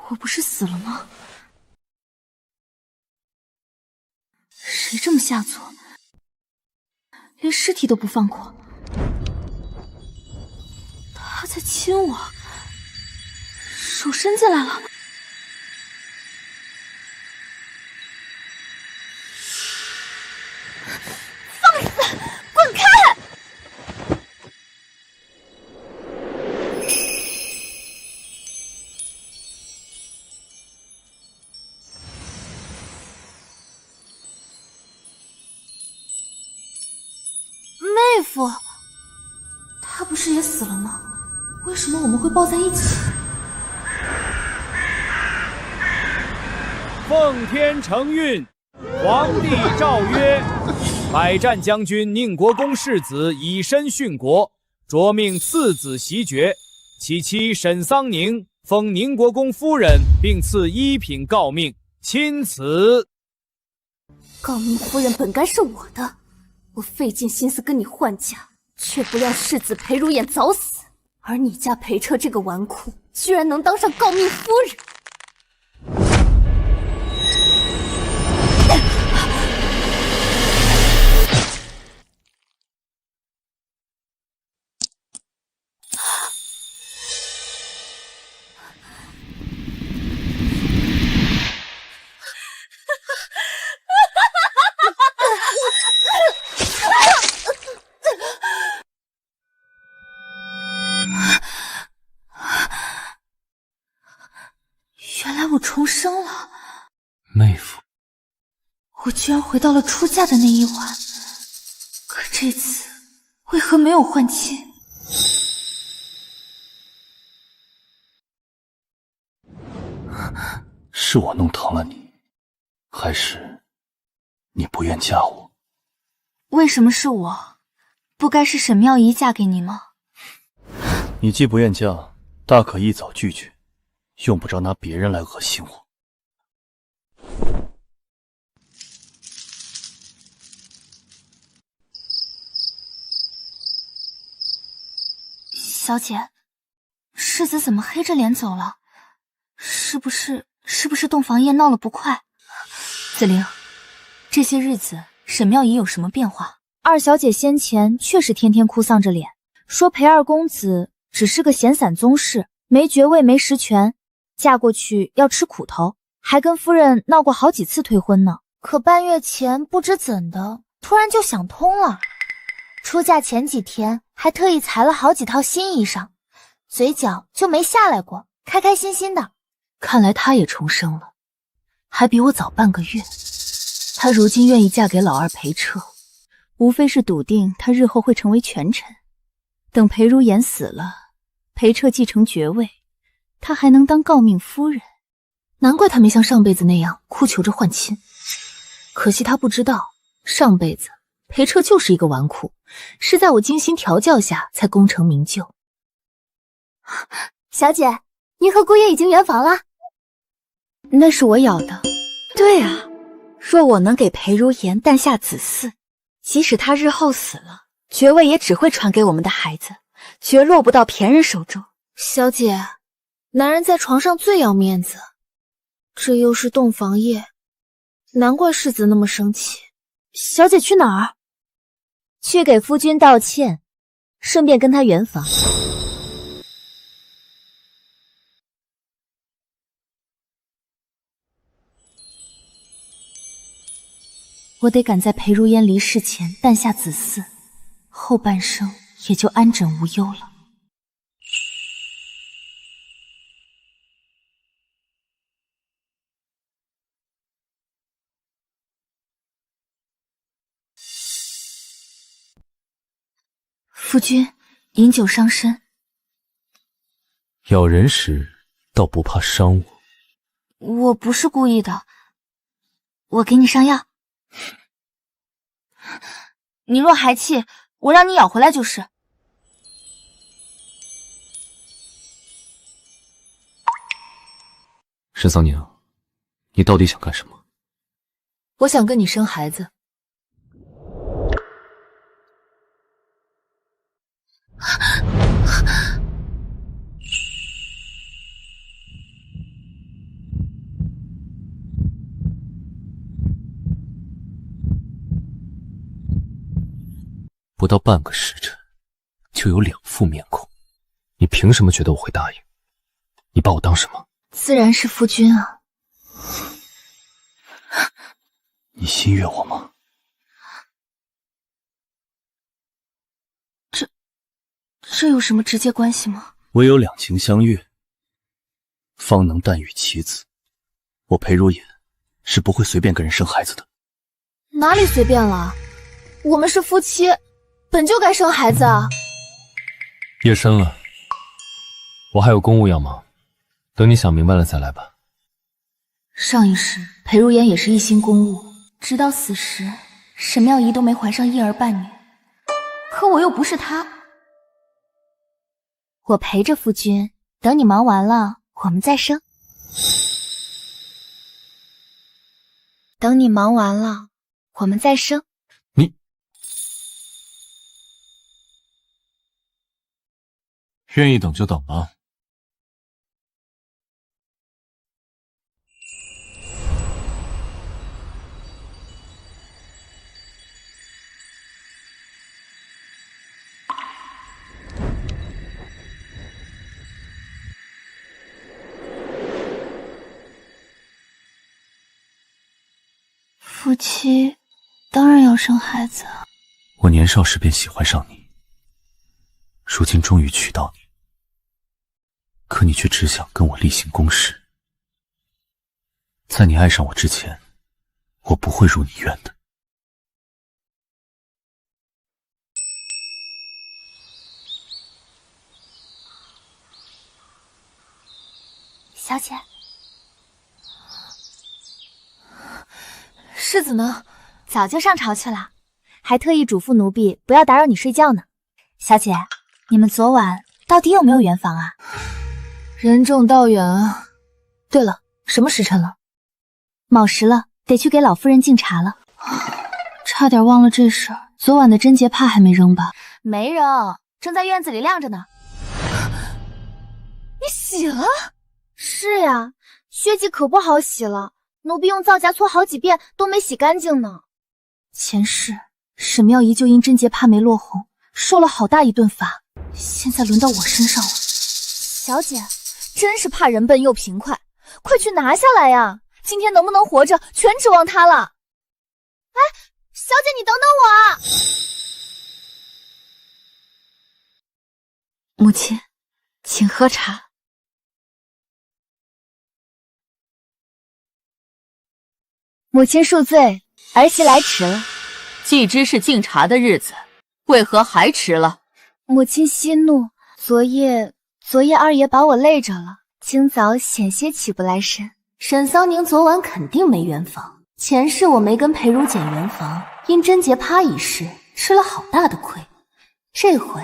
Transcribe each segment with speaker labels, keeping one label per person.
Speaker 1: 我不是死了吗？谁这么下作，连尸体都不放过？他在亲我，手伸进来了。放肆！滚开！妹夫，他不是也死了吗？为什么我们会抱在一起？
Speaker 2: 奉天承运，皇帝诏曰：百战将军宁国公世子以身殉国，着命次子袭爵。其妻沈桑宁封宁国公夫人，并赐一品诰命，钦此。
Speaker 1: 诰命夫人本该是我的，我费尽心思跟你换嫁，却不料世子裴如眼早死，而你家裴彻这个纨绔，居然能当上诰命夫人。原来我重生了，
Speaker 3: 妹夫，
Speaker 1: 我居然回到了出嫁的那一晚，可这次为何没有换妻？
Speaker 3: 是我弄疼了你，还是你不愿嫁我？
Speaker 1: 为什么是我？不该是沈妙仪嫁给你吗？
Speaker 3: 你既不愿嫁，大可一早拒绝，用不着拿别人来恶心我。
Speaker 1: 小姐，世子怎么黑着脸走了？是不是洞房夜闹了不快？子玲，这些日子沈妙仪有什么变化？二小姐先前确实天天哭丧着脸，说裴二公子只是个闲散宗室，没爵位没实权，嫁过去要吃苦头，还跟夫人闹过好几次退婚呢。可半月前不知怎的，突然就想通了。出嫁前几天还特意裁了好几套新衣裳，嘴角就没下来过，开开心心的。
Speaker 4: 看来她也重生了，还比我早半个月。她如今愿意嫁给老二裴彻，无非是笃定她日后会成为权臣。等裴如颜死了，裴彻继承爵位，她还能当诰命夫人。难怪她没像上辈子那样哭求着换亲。可惜她不知道，上辈子裴彻就是一个纨绔，是在我精心调教下才功成名就。
Speaker 1: 小姐，您和姑爷已经圆房了？
Speaker 4: 那是我咬的。对啊，若我能给裴如颜诞下子嗣，即使他日后死了，爵位也只会传给我们的孩子，绝落不到别人手中。
Speaker 1: 小姐，男人在床上最要面子，这又是洞房夜，难怪世子那么生气。小姐去哪儿？
Speaker 4: 去给夫君道歉，顺便跟他圆房。我得赶在裴如烟离世前诞下子嗣，后半生也就安枕无忧了。夫君，饮酒伤身。
Speaker 3: 咬人时倒不怕伤我。
Speaker 1: 我不是故意的，我给你上药。你若还气，我让你咬回来就是。
Speaker 3: 沈桑宁，你到底想干什么？
Speaker 4: 我想跟你生孩子。
Speaker 5: 不到半个时辰，就有2副面孔，你凭什么觉得我会答应？你把我当什么？
Speaker 4: 自然是夫君啊。
Speaker 3: 你心悦我吗？
Speaker 4: 这有什么直接关系吗？
Speaker 3: 唯有两情相悦，方能诞育其子。我裴如也是不会随便跟人生孩子的。
Speaker 4: 哪里随便了？我们是夫妻，本就该生孩子啊。
Speaker 5: 夜深了，我还有公务要忙，等你想明白了再来吧。
Speaker 4: 上一世裴如言也是一心公务，直到死时，沈妙仪都没怀上一儿半女。可我又不是她。我陪着夫君，等你忙完了，我们再生。等你忙完了，我们再生。
Speaker 5: 你愿意等就等吧。
Speaker 4: 夫妻当然要生孩子啊。
Speaker 3: 我年少时便喜欢上你，如今终于娶到你，可你却只想跟我例行公事。在你爱上我之前，我不会如你愿的。
Speaker 4: 小姐，世子呢？早就上朝去了，还特意嘱咐奴婢不要打扰你睡觉呢。小姐，你们昨晚到底有没有圆房啊？任重道远啊。对了，什么时辰了？卯时了，得去给老夫人敬茶了。差点忘了这事儿，昨晚的贞洁帕还没扔吧？没扔，正在院子里晾着呢。你洗了？是呀，血迹可不好洗了，奴婢用皂荚搓好几遍都没洗干净呢。前世沈妙仪就因贞洁帕没落红，受了好大一顿罚，现在轮到我身上了。小姐，真是怕人笨又勤快，快去拿下来呀！今天能不能活着，全指望她了。哎，小姐，你等等我啊！母亲，请喝茶。母亲恕罪，儿媳来迟了。
Speaker 6: 既知是敬茶的日子，为何还迟了？
Speaker 4: 母亲息怒，昨夜二爷把我累着了，今早险些起不来身。沈桑宁昨晚肯定没圆房，前世我没跟裴如简圆房，因贞洁趴一事吃了好大的亏，这回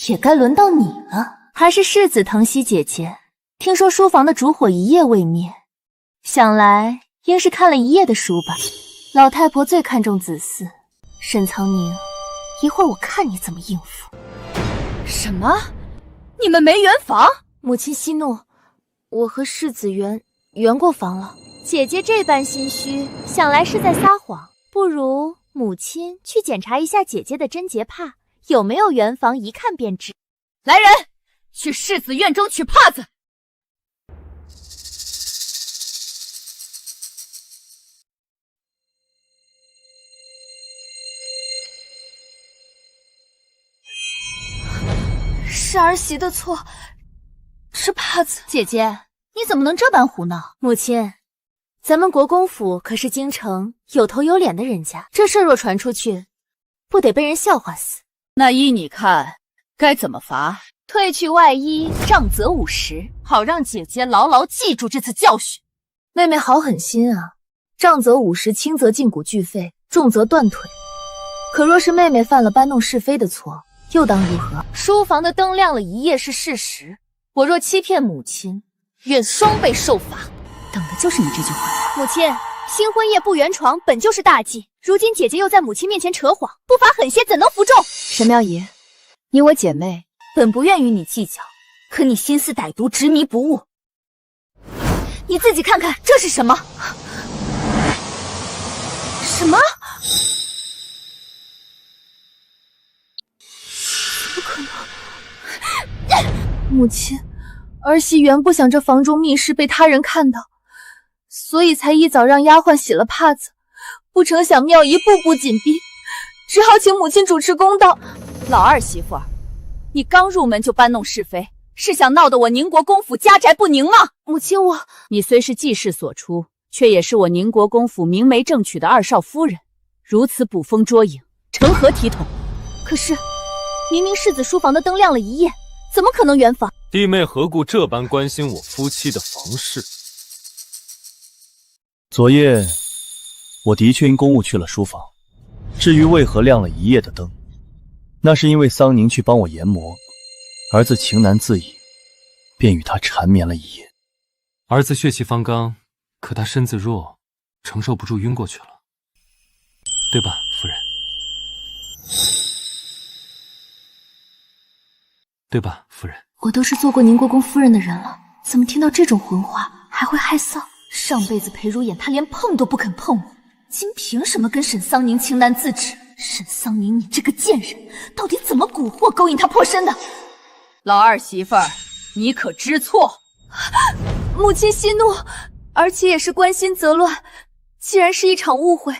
Speaker 4: 也该轮到你了。还是世子疼惜姐姐，听说书房的烛火一夜未灭，想来应是看了一夜的书吧。老太婆最看重子嗣，沈苍宁，一会儿我看你怎么应付。
Speaker 6: 什么？你们没圆房？
Speaker 4: 母亲息怒，我和世子圆过房了。姐姐这般心虚，想来是在撒谎。不如母亲去检查一下姐姐的贞洁帕有没有圆房，一看便知。
Speaker 6: 来人，去世子院中取帕子。
Speaker 4: 是儿媳的错，这帕子。姐姐，你怎么能这般胡闹？母亲，咱们国公府可是京城有头有脸的人家，这事若传出去，不得被人笑话死。
Speaker 6: 那依你看，该怎么罚？
Speaker 4: 褪去外衣，杖责50，
Speaker 6: 好让姐姐牢牢记住这次教训。
Speaker 4: 妹妹好狠心啊！杖责50，轻则胫骨俱废，重则断腿。可若是妹妹犯了搬弄是非的错，又当如何？书房的灯亮了一夜是事实，我若欺骗母亲，愿双倍受罚。等的就是你这句话。母亲，新婚夜不圆床本就是大忌，如今姐姐又在母亲面前扯谎，不罚狠些怎能服众？沈妙仪，你我姐妹，本不愿与你计较，可你心思歹毒，执迷不悟。你自己看看，这是什么？什么？母亲，儿媳原不想这房中密室被他人看到，所以才一早让丫鬟洗了帕子，不成想庙仪步步紧逼，只好请母亲主持公道。
Speaker 6: 老二媳妇儿，你刚入门就搬弄是非，是想闹得我宁国公府家宅不宁吗？
Speaker 4: 母亲，
Speaker 6: 你虽是继室所出，却也是我宁国公府明媒正娶的二少夫人，如此捕风捉影，成何体统？
Speaker 4: 可是明明世子书房的灯亮了一夜，怎么可能圆房？
Speaker 5: 弟妹何故这般关心我夫妻的房事？
Speaker 7: 昨夜我的确因公务去了书房，至于为何亮了一夜的灯，那是因为桑宁去帮我研磨，儿子情难自已，便与他缠绵了一夜。
Speaker 5: 儿子血气方刚，可他身子弱，承受不住晕过去了，对吧，夫人？对吧，夫人？
Speaker 4: 我都是做过宁国公夫人的人了，怎么听到这种混话还会害臊？
Speaker 1: 上辈子裴如眼他连碰都不肯碰我，今凭什么跟沈桑宁情难自制？沈桑宁，你这个贱人，到底怎么蛊惑勾引他破身的？
Speaker 6: 老二媳妇儿，你可知错？
Speaker 4: 母亲息怒，儿媳也是关心则乱，既然是一场误会，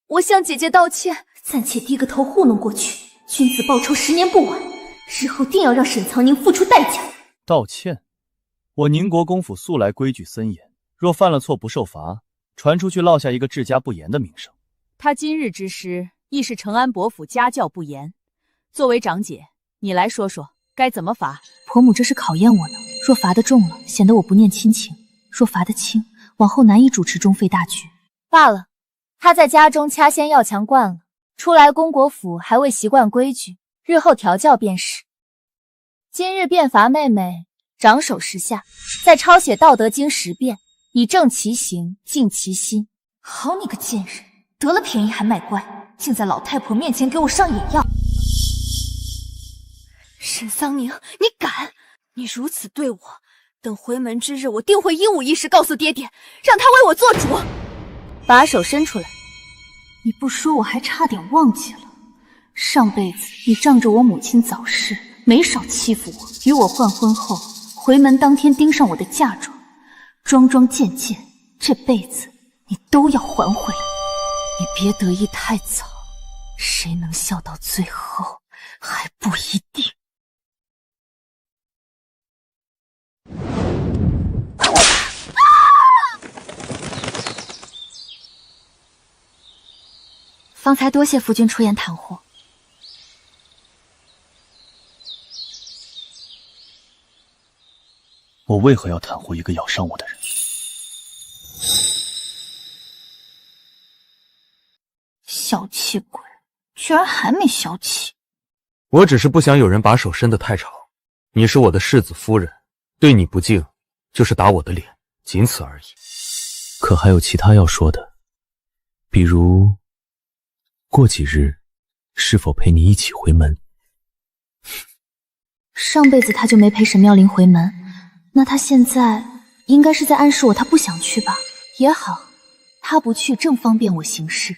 Speaker 4: 我向姐姐道歉。
Speaker 1: 暂且低个头糊弄过去，君子报仇10年不晚，日后定要让沈苍宁付出代价。
Speaker 7: 道歉？我宁国公府素来规矩森严，若犯了错不受罚，传出去落下一个治家不严的名声。
Speaker 6: 他今日之失，亦是承安伯府家教不严。作为长姐，你来说说该怎么罚？
Speaker 4: 婆母这是考验我呢，若罚得重了，显得我不念亲情；若罚得轻，往后难以主持中废大局。
Speaker 1: 罢了，他在家中掐仙要强惯了，出来公国府还未习惯规矩，日后调教便是。今日便罚妹妹掌手10下，再抄写《道德经》10遍，以正其行，静其心。好你个贱人，得了便宜还卖乖，竟在老太婆面前给我上眼药。
Speaker 4: 沈桑宁，你敢！你如此对我，等回门之日，我定会一五一十告诉爹爹，让他为我做主。
Speaker 1: 把手伸出来。
Speaker 4: 你不说我还差点忘记了，上辈子你仗着我母亲早逝，没少欺负我，与我换婚后，回门当天盯上我的嫁妆，桩桩件件，这辈子你都要还回来。你别得意太早，谁能笑到最后还不一定。
Speaker 1: 方才多谢夫君出言袒护。
Speaker 7: 我为何要袒护一个咬伤我的人？
Speaker 1: 小气鬼，居然还没消气。
Speaker 5: 我只是不想有人把手伸得太长。你是我的世子夫人，对你不敬，就是打我的脸，仅此而已。
Speaker 3: 可还有其他要说的，比如过几日是否陪你一起回门？
Speaker 1: 上辈子他就没陪沈妙龄回门，那他现在应该是在暗示我他不想去吧？也好，他不去正方便我行事。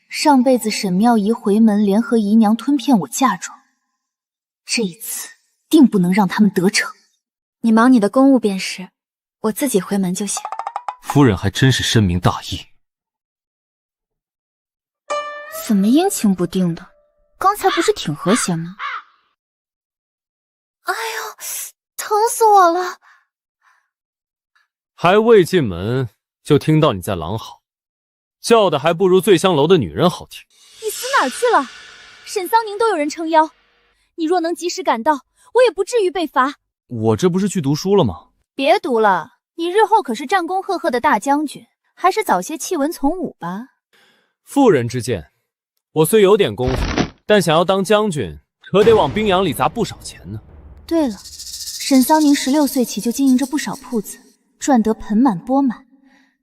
Speaker 1: 上辈子沈妙仪回门联合姨娘吞骗我嫁妆，这一次定不能让他们得逞。你忙你的公务便是，我自己回门就行。
Speaker 5: 夫人还真是深明大义。
Speaker 1: 怎么阴晴不定的？刚才不是挺和谐吗？
Speaker 4: 哎呦，疼死我了！
Speaker 5: 还未进门就听到你在狼嚎，叫的还不如醉香楼的女人好听。
Speaker 4: 你死哪儿去了？沈桑宁都有人撑腰，你若能及时赶到，我也不至于被罚。
Speaker 7: 我这不是去读书了吗？
Speaker 1: 别读了，你日后可是战功赫赫的大将军，还是早些弃文从武吧。
Speaker 5: 妇人之见，我虽有点功夫，但想要当将军，可得往兵洋里砸不少钱呢。
Speaker 1: 对了，沈桑宁16岁起就经营着不少铺子，赚得盆满钵满。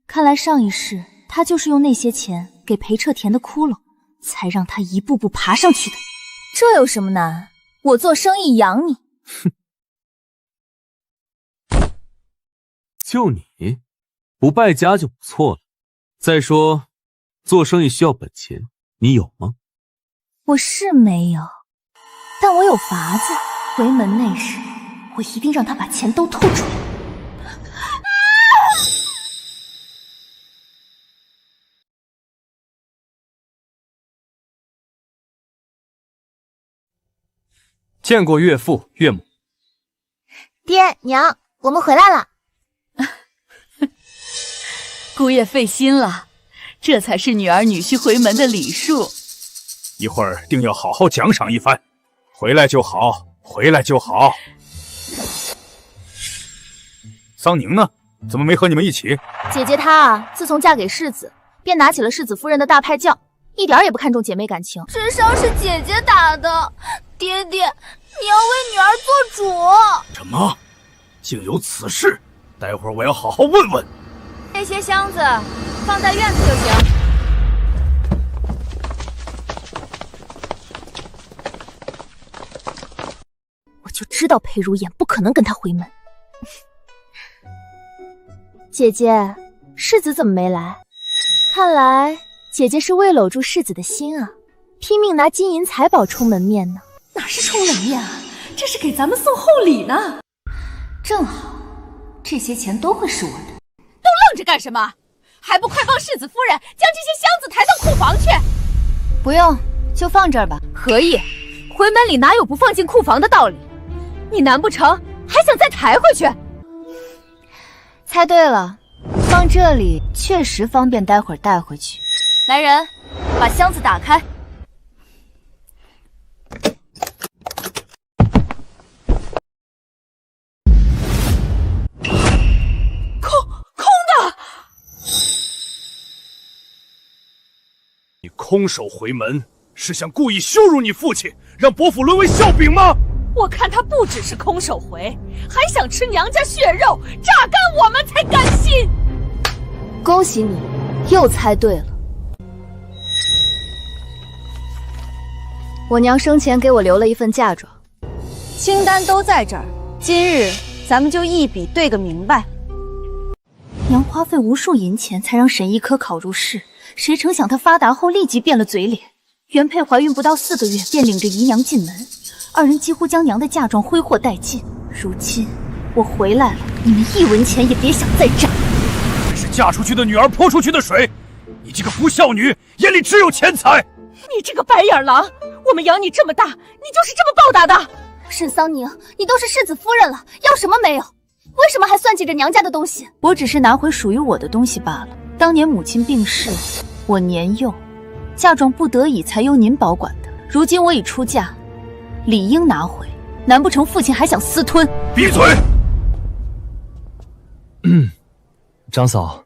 Speaker 1: 看来上一世他就是用那些钱给裴彻填的窟窿，才让他一步步爬上去的。这有什么难？我做生意养你。
Speaker 5: 哼，就你不败家就不错了。再说，做生意需要本钱，你有吗？
Speaker 1: 我是没有，但我有法子。回门那时，我一定让他把钱都吐出来。
Speaker 5: 见过岳父岳母。
Speaker 1: 爹娘，我们回来了。
Speaker 6: 姑爷费心了，这才是女儿女婿回门的礼数。
Speaker 2: 一会儿定要好好奖赏一番。回来就好，回来就好。桑宁呢？怎么没和你们一起？
Speaker 1: 姐姐她啊，自从嫁给世子，便拿起了世子夫人的大派教，一点也不看重姐妹感情。智商是姐姐打的，爹爹，你要为女儿做主。
Speaker 2: 什么？竟有此事？待会儿我要好好问问。
Speaker 1: 这些箱子放在院子就行。我就知道裴如烟不可能跟他回门。姐姐，世子怎么没来？看来姐姐是为搂住世子的心啊，拼命拿金银财宝充门面呢。
Speaker 4: 哪是充门面啊，这是给咱们送厚礼呢。
Speaker 1: 正好，这些钱都会是我的。
Speaker 6: 都愣着干什么？还不快帮世子夫人将这些箱子抬到库房去？
Speaker 1: 不用，就放这儿吧。
Speaker 6: 可以，回门里哪有不放进库房的道理？你难不成还想再抬回去？
Speaker 1: 猜对了，放这里确实方便待会儿带回去。来人，把箱子打开。
Speaker 2: 你空手回门，是想故意羞辱你父亲，让伯父沦为笑柄吗？
Speaker 6: 我看他不只是空手回，还想吃娘家血肉，榨干我们才甘心。
Speaker 1: 恭喜你，又猜对了。我娘生前给我留了一份嫁妆，
Speaker 8: 清单都在这儿，今日咱们就一笔对个明白。
Speaker 4: 娘花费无数银钱才让沈一科考入仕，谁成想他发达后立即变了嘴脸。原配怀孕不到4个月，便领着姨娘进门，二人几乎将娘的嫁妆挥霍殆尽。如今我回来了，你们1文钱也别想再占。
Speaker 2: 这是嫁出去的女儿泼出去的水，你这个不孝女，眼里只有钱财。
Speaker 6: 你这个白眼狼，我们养你这么大，你就是这么报答的。
Speaker 1: 沈桑宁，你都是世子夫人了，要什么没有？为什么还算计着娘家的东西？
Speaker 4: 我只是拿回属于我的东西罢了。当年母亲病逝，我年幼，嫁妆不得已才由您保管的。如今我已出嫁，理应拿回。难不成父亲还想私吞？
Speaker 2: 闭嘴！
Speaker 7: 长嫂，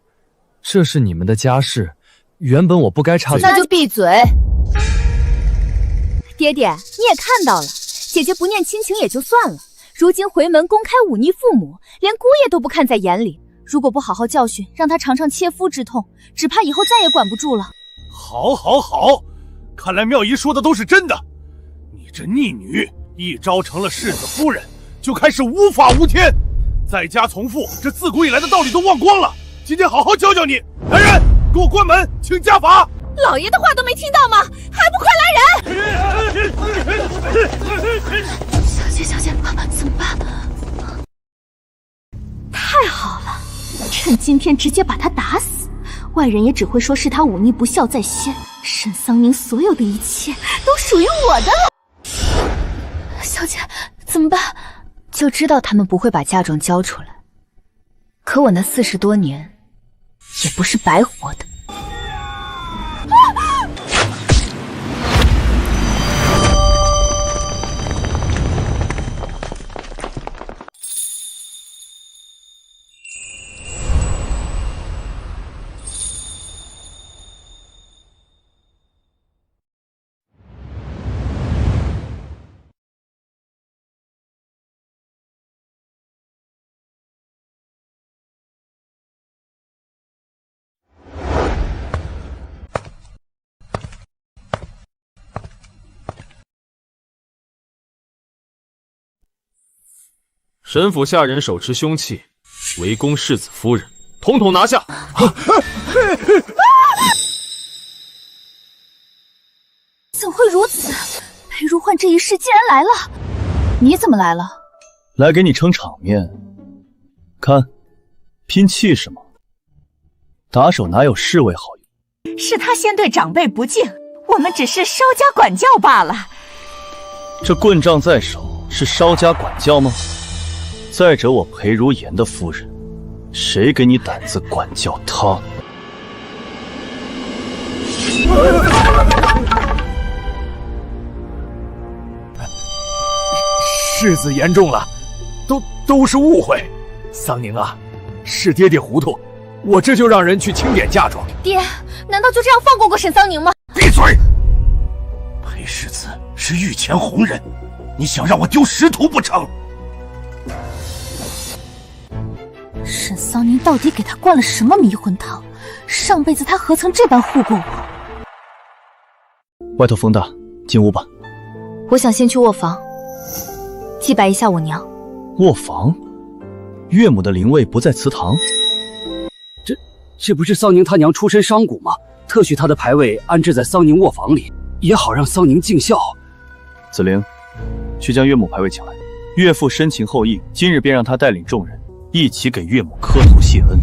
Speaker 7: 这是你们的家事，原本我不该插嘴。
Speaker 1: 那就闭嘴。
Speaker 6: 爹爹，你也看到了，姐姐不念亲情也就算了，如今回门公开忤逆父母，连姑爷都不看在眼里。如果不好好教训，让他尝尝切肤之痛，只怕以后再也管不住了。
Speaker 2: 好，好，好，看来妙姨说的都是真的。你这逆女，一朝成了世子夫人，就开始无法无天，在家从父，这自古以来的道理都忘光了。今天好好教教你。来人，给我关门，请家法。
Speaker 6: 老爷的话都没听到吗？还不快来人！
Speaker 4: 小姐，怎么办？太好了，趁今天直接把他打死，外人也只会说是他忤逆不孝在先。沈桑宁所有的一切都属于我的了。小姐，怎么办？
Speaker 1: 就知道他们不会把嫁妆交出来，可我那40多年也不是白活的。
Speaker 5: 沈府下人手持凶器，围攻世子夫人，统统拿下！
Speaker 4: 怎会如此？裴如焕这一世竟然来了！你怎么来了？
Speaker 7: 来给你撑场面。看，拼气势吗？打手哪有侍卫好用？
Speaker 9: 是他先对长辈不敬，我们只是稍加管教罢了。
Speaker 7: 这棍杖在手，是稍加管教吗？再者，我裴如言的夫人，谁给你胆子管教她？
Speaker 2: 世子言重了，都是误会。桑宁啊，是爹爹糊涂，我这就让人去清点嫁妆。
Speaker 6: 爹，难道就这样放过沈桑宁吗？
Speaker 10: 闭嘴！裴世子是御前红人，你想让我丢师徒不成？
Speaker 1: 沈桑宁到底给他灌了什么迷魂汤？上辈子他何曾这般护过我？
Speaker 7: 外头风大，进屋吧。
Speaker 6: 我想先去卧房祭拜一下我娘。
Speaker 7: 卧房？岳母的灵位不在祠堂？
Speaker 11: 这不是桑宁他娘出身商贾吗？特许他的牌位安置在桑宁卧房里，也好让桑宁尽孝。
Speaker 7: 子玲，去将岳母牌位请来。岳父深情厚谊，今日便让他带领众人一起给岳母磕头谢恩。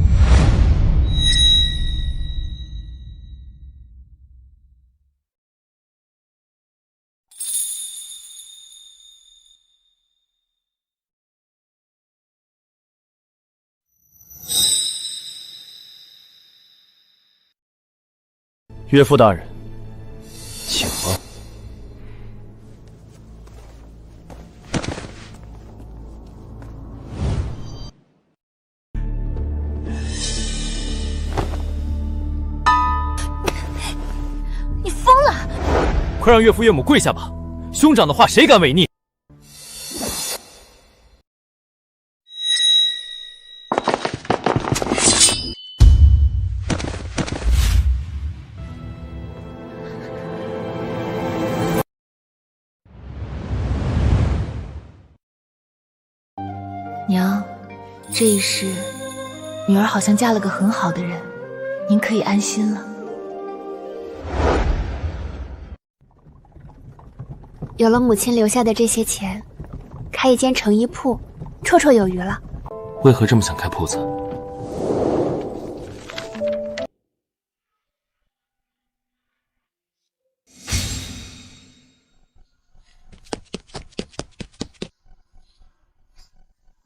Speaker 7: 岳父大人，请吧。
Speaker 1: 你疯了！
Speaker 2: 快让岳父岳母跪下吧！兄长的话谁敢违逆？
Speaker 4: 娘，这一世，女儿好像嫁了个很好的人，您可以安心了。
Speaker 12: 有了母亲留下的这些钱，开一间成衣铺，绰绰有余了。
Speaker 5: 为何这么想开铺子？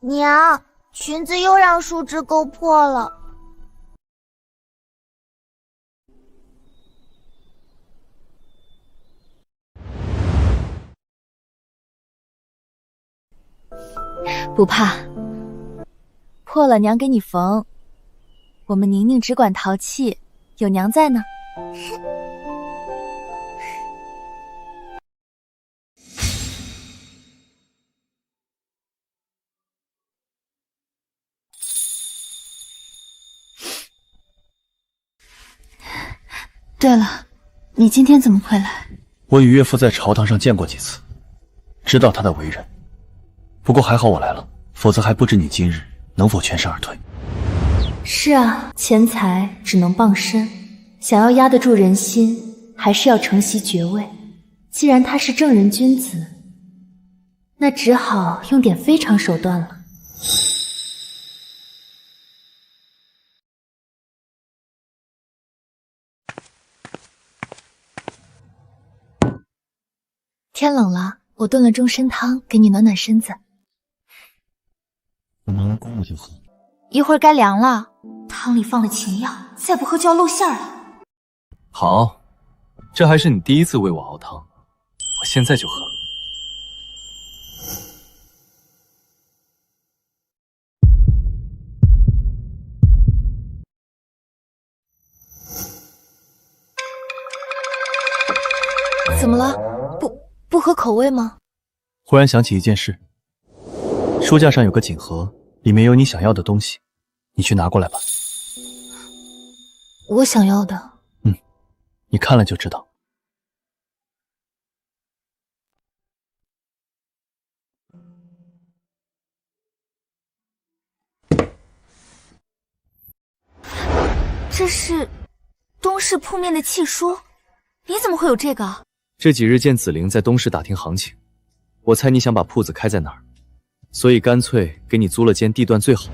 Speaker 12: 娘，裙子又让树枝勾破了。
Speaker 6: 不怕，破了娘给你缝。我们宁宁只管淘气，有娘在呢。
Speaker 1: 对了，你今天怎么会来？
Speaker 7: 我与岳父在朝堂上见过几次，知道他的为人。不过还好我来了，否则还不知你今日能否全身而退。
Speaker 4: 是啊，钱财只能傍身，想要压得住人心，还是要承袭爵位。既然他是正人君子，那只好用点非常手段了。天冷了，我炖了中参汤，给你暖暖身子。
Speaker 7: 我拿来供我就喝。
Speaker 1: 一会儿该凉了，汤里放了秦药，再不喝就要露馅了。
Speaker 5: 好，这还是你第一次为我熬汤，我现在就喝。
Speaker 4: 怎么了？不合口味吗？
Speaker 7: 忽然想起一件事，书架上有个锦盒，里面有你想要的东西，你去拿过来吧。
Speaker 4: 我想要的？
Speaker 7: 你看了就知道。
Speaker 1: 这是东市铺面的契书，你怎么会有这个？
Speaker 3: 这几日见子玲在东市打听行情，我猜你想把铺子开在哪儿，
Speaker 7: 所以干脆给你租了间地段最好。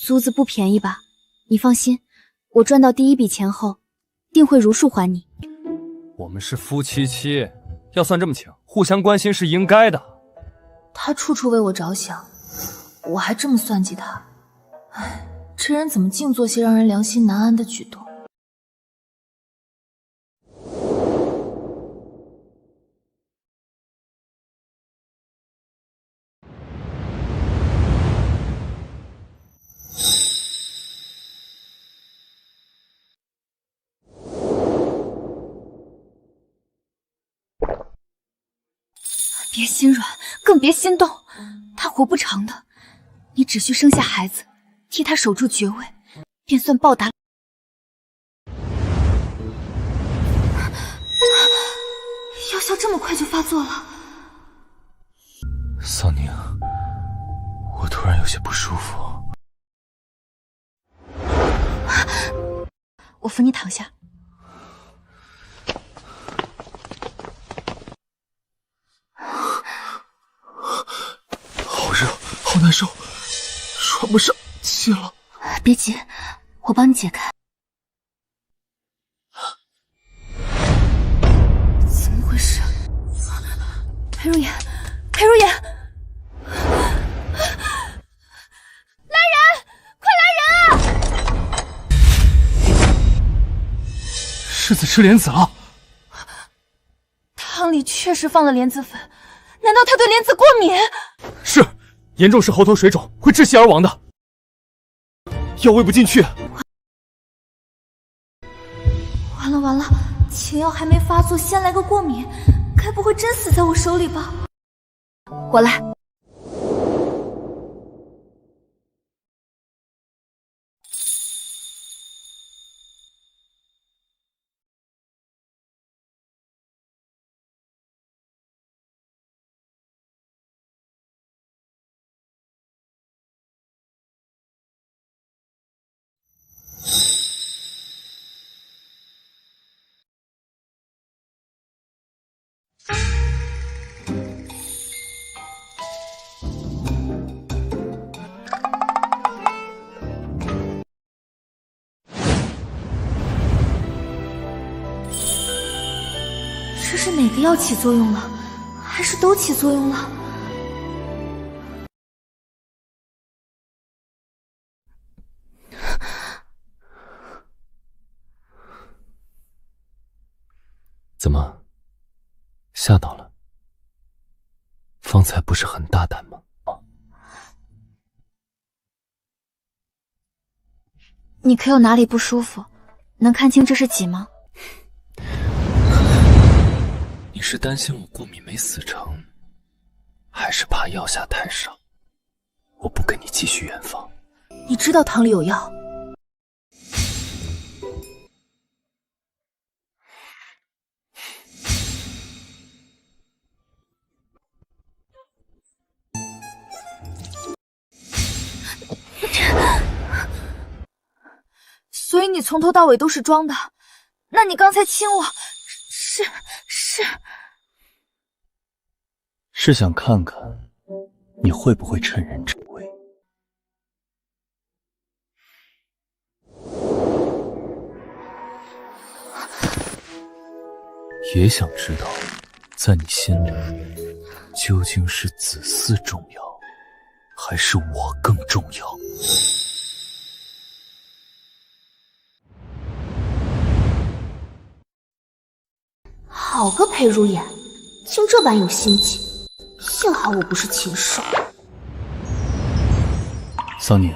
Speaker 6: 租子不便宜吧？你放心，我赚到第一笔钱后，定会如数还你。
Speaker 7: 我们是夫妻，要算这么清，互相关心是应该的。
Speaker 4: 他处处为我着想，我还这么算计他。唉，这人怎么净做些让人良心难安的举动？
Speaker 6: 别心软，更别心动，他活不长的。你只需生下孩子，替他守住爵位，便算报答。
Speaker 4: 药效这么快就发作了。
Speaker 3: 桑宁，我突然有些不舒服。
Speaker 6: 我扶你躺下。
Speaker 3: 好热，好难受，喘不上气了。
Speaker 4: 别急，我帮你解开。怎么回事？
Speaker 6: 裴如言，裴如言，来人！快来人啊！
Speaker 3: 世子吃莲子了。
Speaker 4: 汤里确实放了莲子粉，难道他对莲子过敏？
Speaker 7: 是，严重是喉头水肿，会窒息而亡的。药喂不进去。
Speaker 4: 完了完了，情药还没发作，先来个过敏，该不会真死在我手里吧？
Speaker 6: 我来。
Speaker 4: 这是哪个药起作用了，还是都起作用了？
Speaker 3: 怎么，吓到了？方才不是很大胆吗？
Speaker 6: 你可有哪里不舒服？能看清这是几吗？
Speaker 3: 你是担心我过敏没死成，还是怕药下太少？我不跟你继续圆房。
Speaker 4: 你知道汤里有药？所以你从头到尾都是装的？那你刚才亲我，
Speaker 7: 是想看看你会不会趁人之危。
Speaker 3: 也想知道，在你心里，究竟是子嗣重要，还是我更重要？
Speaker 12: 好个裴如眼，竟这般有心计，幸好我不是禽兽。
Speaker 7: 桑宁，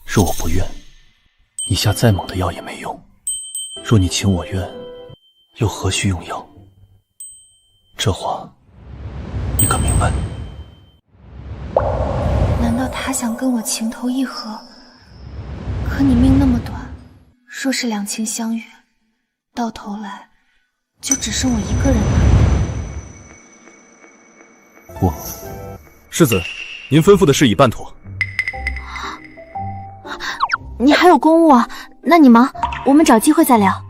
Speaker 7: 若我不愿，你下再猛的药也没用；若你情我愿，又何须用药？这话你可明白？
Speaker 4: 难道他想跟我情投意合？可你命那么短，若是两情相悦，到头来就只剩我一个人了。
Speaker 7: 世子，您吩咐的事已办妥。
Speaker 4: 你还有公务啊？那你忙，我们找机会再聊。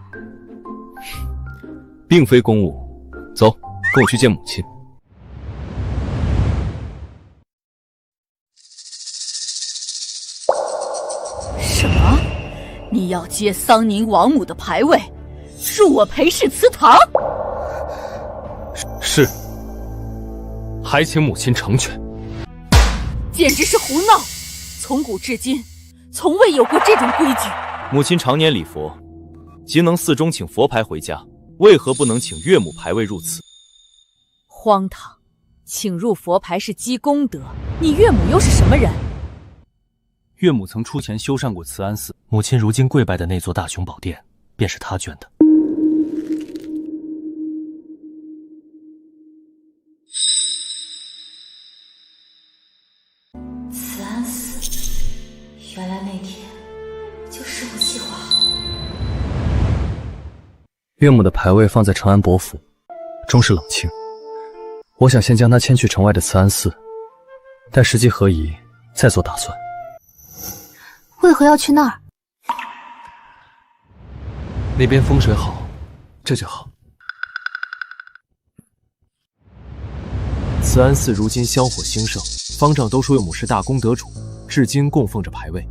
Speaker 7: 并非公务，走，跟我去见母亲。
Speaker 6: 你要接桑宁王母的牌位，入我裴氏祠堂。
Speaker 5: 是，还请母亲成全。
Speaker 6: 简直是胡闹！从古至今，从未有过这种规矩。
Speaker 7: 母亲常年礼佛，即能寺中请佛牌回家，为何不能请岳母牌位入祠？
Speaker 6: 荒唐！请入佛牌是积功德，你岳母又是什么人？
Speaker 7: 岳母曾出钱修缮过慈安寺，母亲如今跪拜的那座大雄宝殿，便是她捐的。
Speaker 12: 慈安寺，原来那天就是我计划好的。
Speaker 7: 岳母的牌位放在长安伯府，终是冷清。我想先将她迁去城外的慈安寺，待时机合宜再做打算。
Speaker 4: 为何要去那儿？
Speaker 5: 那边风水好，这就好。
Speaker 13: 慈安寺如今香火兴盛，方丈都说岳母是大功德主，至今供奉着牌位。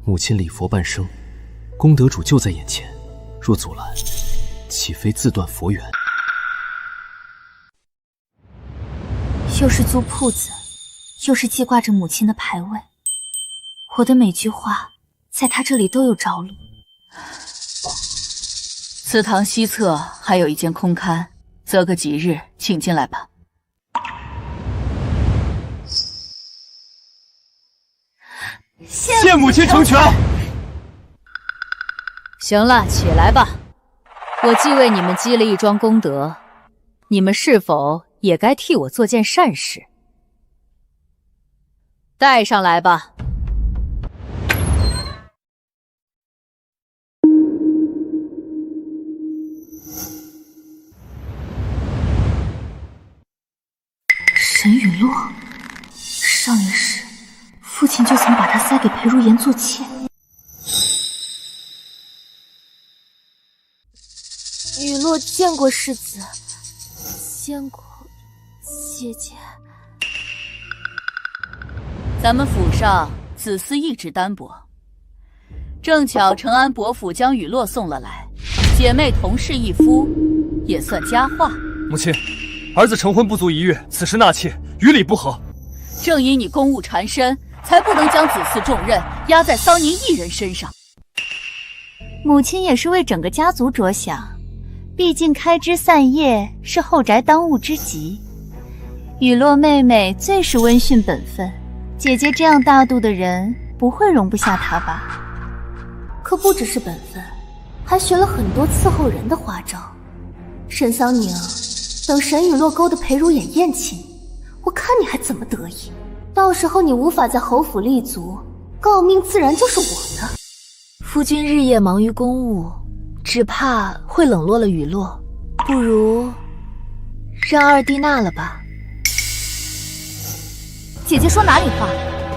Speaker 13: 母亲礼佛半生，功德主就在眼前，若阻拦，岂非自断佛缘？
Speaker 1: 又是租铺子，又是记挂着母亲的牌位，我的每句话在他这里都有着落。
Speaker 6: 祠堂西侧还有一间空龛，择个吉日请进来吧。
Speaker 10: 谢母亲成全。
Speaker 6: 行了，起来吧。我既为你们积了一桩功德，你们是否也该替我做件善事？带上来吧。
Speaker 1: 沈雨落，上一世父亲就曾把他塞给裴如言做妾。
Speaker 12: 雨落见过世子，见过姐姐。
Speaker 6: 咱们府上子嗣一直单薄，正巧承安伯府将雨落送了来，姐妹同室一夫，也算佳话。
Speaker 7: 母亲，儿子成婚不足1月，此时纳妾，与理不合。
Speaker 6: 正因你公务缠身，才不能将子嗣重任压在桑宁一人身上。
Speaker 4: 母亲也是为整个家族着想，毕竟开枝散叶是后宅当务之急。雨落妹妹最是温驯本分，姐姐这样大度的人，不会容不下她吧？
Speaker 12: 可不只是本分，还学了很多伺候人的花招。沈桑宁，等沈雨落勾的裴如眼厌弃你，我看你还怎么得意。到时候你无法在侯府立足，诰命自然就是我的。
Speaker 1: 夫君日夜忙于公务，只怕会冷落了雨落，不如让二弟纳了吧。
Speaker 6: 姐姐说哪里话？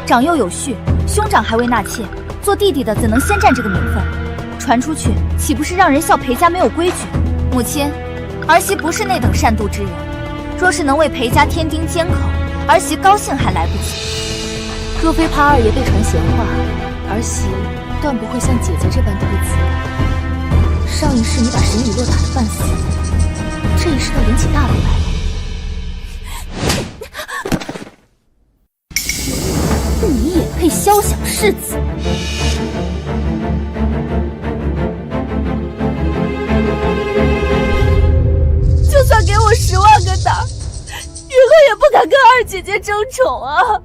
Speaker 6: 长幼有序，兄长还未纳妾，做弟弟的怎能先占这个名分？传出去，岂不是让人笑裴家没有规矩？母亲，儿媳不是那等善妒之人，若是能为裴家添丁尖口，儿媳高兴还来不及。
Speaker 1: 若非怕二爷被传闲话，儿媳断不会像姐姐这般推辞的。上一世你把沈雨落打得半死，这一世倒引起大怒来了。
Speaker 6: 你也配肖想世子？
Speaker 12: 就算给我10万个胆，雨落也不敢跟二姐姐争宠啊！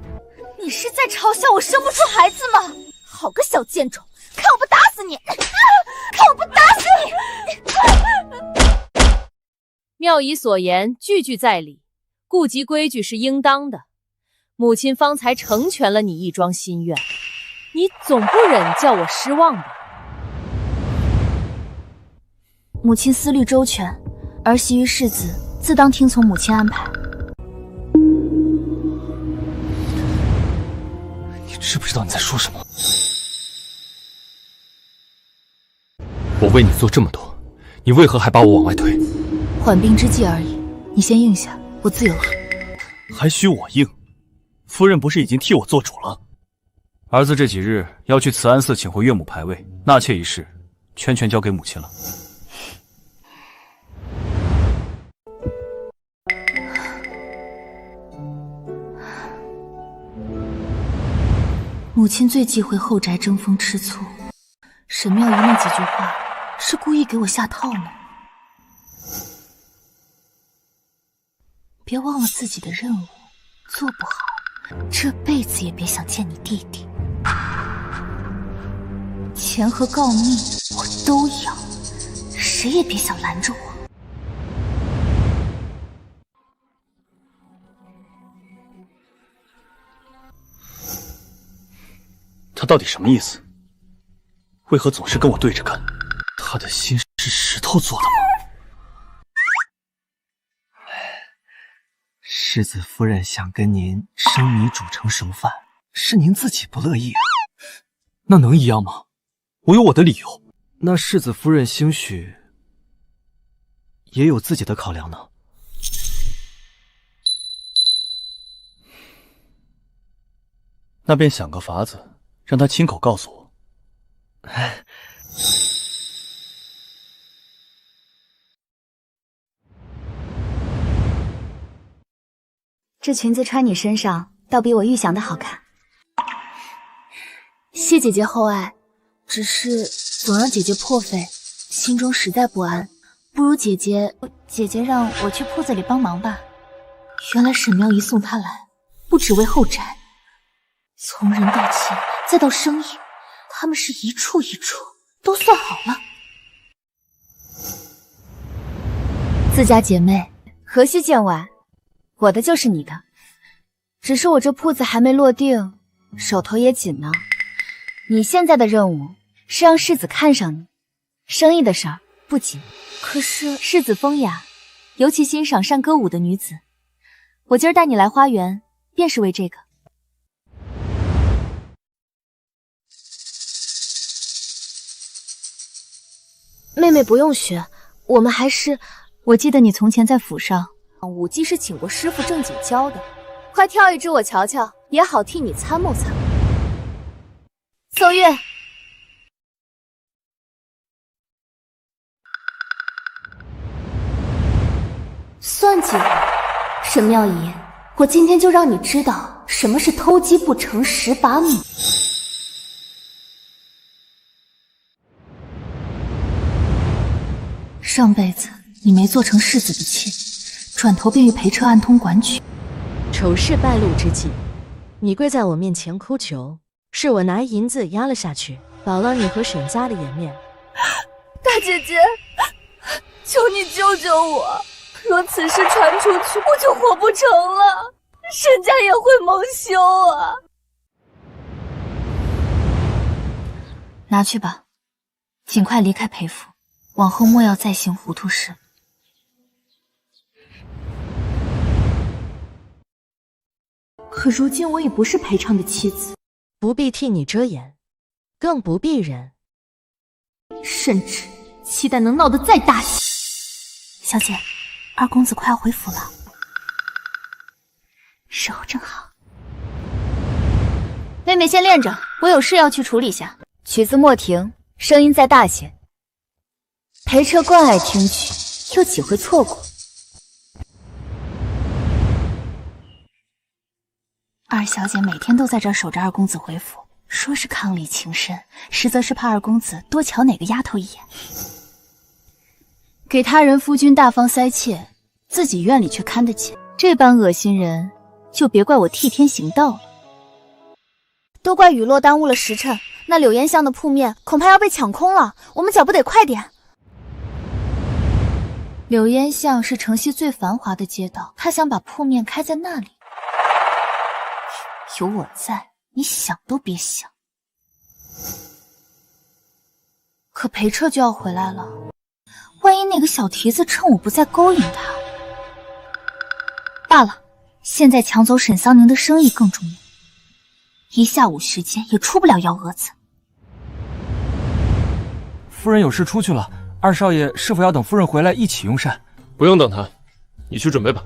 Speaker 6: 你是在嘲笑我生不出孩子吗？好个小贱种，看我不打死你！看我不打死你！妙姨所言句句在理，顾及规矩是应当的。母亲方才成全了你一桩心愿，你总不忍叫我失望吧？
Speaker 1: 母亲思虑周全，儿媳于世子自当听从母亲安排。
Speaker 7: 你知不知道你在说什么？我为你做这么多，你为何还把我往外推？
Speaker 1: 缓兵之计而已，你先应下，我自有。
Speaker 7: 还需我应？夫人不是已经替我做主了？儿子这几日要去慈安寺请回岳母牌位，纳妾一事全交给母亲了。
Speaker 4: 母亲最忌讳后宅争风吃醋，沈妙仪那几句话是故意给我下套呢。别忘了自己的任务，做不好，这辈子也别想见你弟弟。钱和诰命我都要，谁也别想拦着我。
Speaker 7: 他到底什么意思？为何总是跟我对着干？他的心是石头做的吗？
Speaker 14: 世子夫人想跟您生米煮成熟饭，是您自己不乐意啊。
Speaker 13: 那能一样吗？我有我的理由。那世子夫人兴许也有自己的考量呢。
Speaker 7: 那便想个法子，让他亲口告诉我。
Speaker 6: 这裙子穿你身上，倒比我预想的好看。
Speaker 4: 谢姐姐厚爱，只是总让姐姐破费，心中实在不安。不如姐姐让我去铺子里帮忙吧。原来沈妙仪送她来，不只为后宅，从人到钱再到生意，他们是一处一处都算好了。
Speaker 6: 自家姐妹，何须见外？我的就是你的，只是我这铺子还没落定，手头也紧呢。你现在的任务是让世子看上你，生意的事儿不急。可是世子风雅，尤其欣赏善歌舞的女子。我今儿带你来花园，便是为这个。
Speaker 4: 妹妹不用学，我们还是……我记得你从前在府上，舞技是请过师傅正经教的，
Speaker 6: 快跳一支我瞧瞧，也好替你参谋参谋。奏乐。
Speaker 12: 算计我，沈妙仪，我今天就让你知道什么是偷鸡不成蚀把米。
Speaker 4: 上辈子你没做成世子的妾，转头便与裴彻暗通馆曲。
Speaker 15: 丑事败露之际，你跪在我面前哭求，是我拿银子压了下去，保了你和沈家的颜面。
Speaker 16: 大姐姐，求你救救我！若此事传出去，我就活不成了，沈家也会蒙羞啊！
Speaker 4: 拿去吧，尽快离开裴府，往后莫要再行糊涂事。可如今我已不是裴畅的妻子，
Speaker 15: 不必替你遮掩，更不必忍，
Speaker 4: 甚至期待能闹得再大些。小姐，二公子快要回府了，时候正好。
Speaker 6: 妹妹先练着，我有事要去处理下。曲子莫停，声音再大些。裴彻惯爱听曲，又岂会错过？
Speaker 4: 二小姐每天都在这儿守着二公子回府，说是伉俪情深，实则是怕二公子多瞧哪个丫头一眼。给他人夫君大方塞妾，自己院里却看得见，这般恶心人，就别怪我替天行道了。
Speaker 6: 都怪雨落耽误了时辰，那柳烟巷的铺面恐怕要被抢空了，我们脚步得快点。
Speaker 4: 柳烟巷是城西最繁华的街道，他想把铺面开在那里。有我在，你想都别想。可裴彻就要回来了，万一那个小蹄子趁我不在勾引他……罢了，现在抢走沈桑宁的生意更重要，一下午时间也出不了幺蛾子。
Speaker 17: 夫人有事出去了，二少爷是否要等夫人回来一起用膳？
Speaker 5: 不用等她，你去准备吧。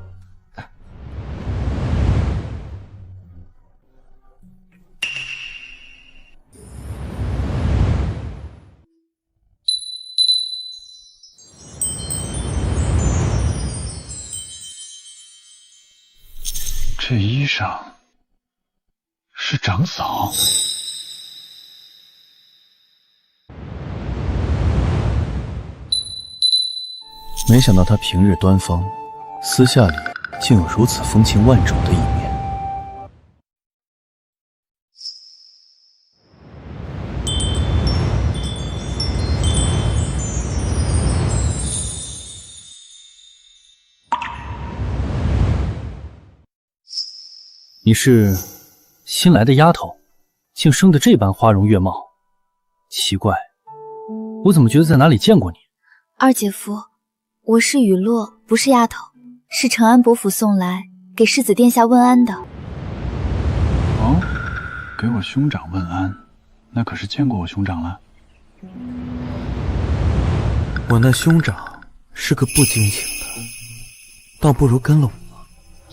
Speaker 18: 这衣裳是长嫂。
Speaker 7: 没想到他平日端方，私下里竟有如此风情万种的一面。你是新来的丫头，竟生得这般花容月貌，奇怪，我怎么觉得在哪里见过你？
Speaker 6: 二姐夫，我是雨落，不是丫头，是承安伯府送来给世子殿下问安的。
Speaker 18: 哦，给我兄长问安，那可是见过我兄长了。
Speaker 14: 我那兄长是个不精情的，倒不如跟了我，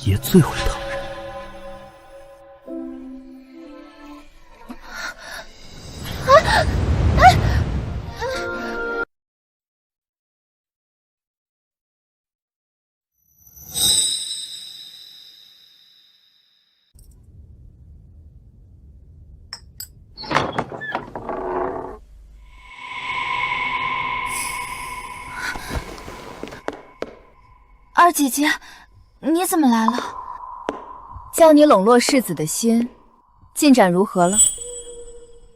Speaker 14: 爷最会疼人。
Speaker 6: 二姐姐，你怎么来了？叫你笼络世子的心，进展如何了？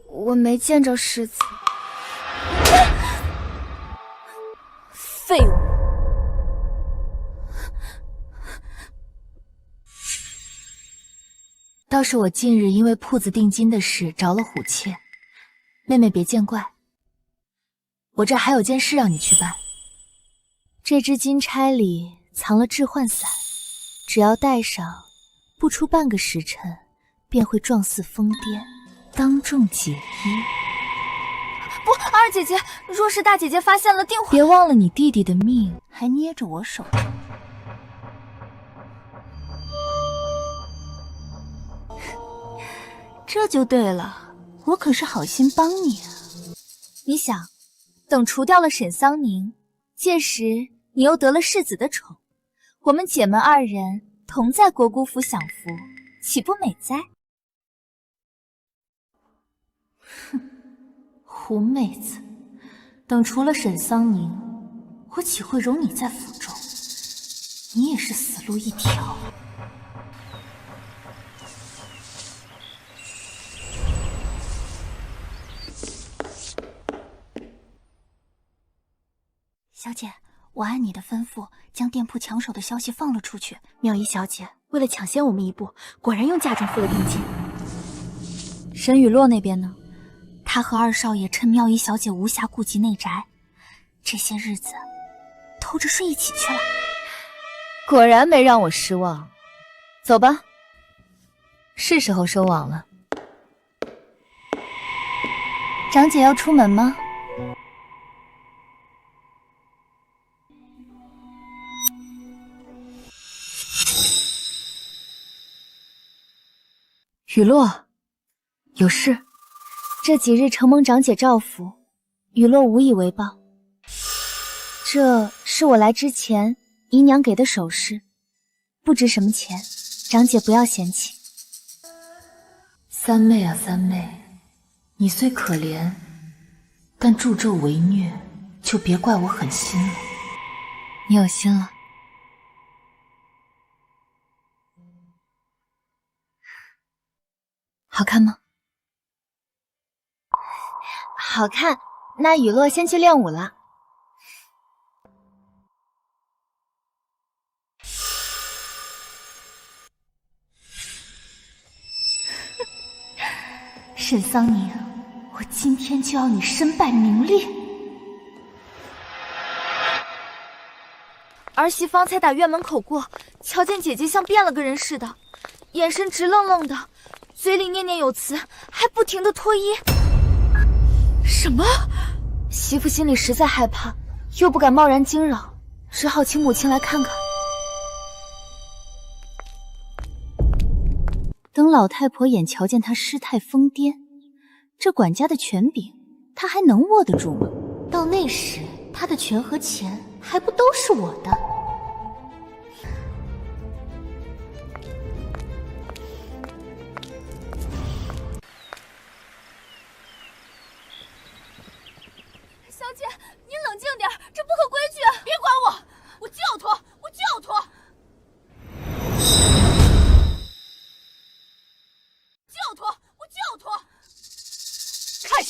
Speaker 6: 我没见着世子。废物！倒是我近日因为铺子定金的事着了虎怯，妹妹别见怪。我这还有件事让你去办。这只金钗里藏了致幻散，只要戴上，不出半个时辰，便会状似疯癫，当众解衣。不，二姐姐，若是大姐姐发现了，定会……别忘了你弟弟的命还捏着我手中。
Speaker 1: 这就对了，我可是好心帮你啊。
Speaker 6: 你想，等除掉了沈桑宁，届时你又得了世子的宠，我们姐们二人同在国姑府享福，岂不美哉？
Speaker 1: 哼，狐妹子，等除了沈桑宁，我岂会容你在府中？你也是死路一条。小姐，我按你的吩咐，将店铺抢手的消息放了出去。妙仪小姐为了抢先我们一步，果然用嫁妆付了定金。
Speaker 6: 沈雨落那边呢？
Speaker 1: 他和二少爷趁妙仪小姐无暇顾及内宅，这些日子偷着睡一起去了。
Speaker 6: 果然没让我失望。走吧，是时候收网了。
Speaker 1: 长姐要出门吗？
Speaker 6: 雨落，有事？这几日承蒙长姐照拂，雨落无以为报。这是我来之前姨娘给的首饰，不值什么钱，长姐不要嫌弃。
Speaker 1: 三妹啊三妹，你虽可怜，但助纣为虐，就别怪我狠心了。
Speaker 6: 你有心了。好看吗？好看，那雨落先去练舞了。
Speaker 1: 沈桑宁，我今天就要你身败名裂！
Speaker 6: 儿媳方才打院门口过，瞧见姐姐像变了个人似的，眼神直愣愣的，嘴里念念有词，还不停地脱衣。什么？媳妇心里实在害怕，又不敢贸然惊扰，只好请母亲来看看。
Speaker 4: 等老太婆眼瞧见她失态疯癫，这管家的权柄，她还能握得住吗？
Speaker 1: 到那时，她的权和钱还不都是我的？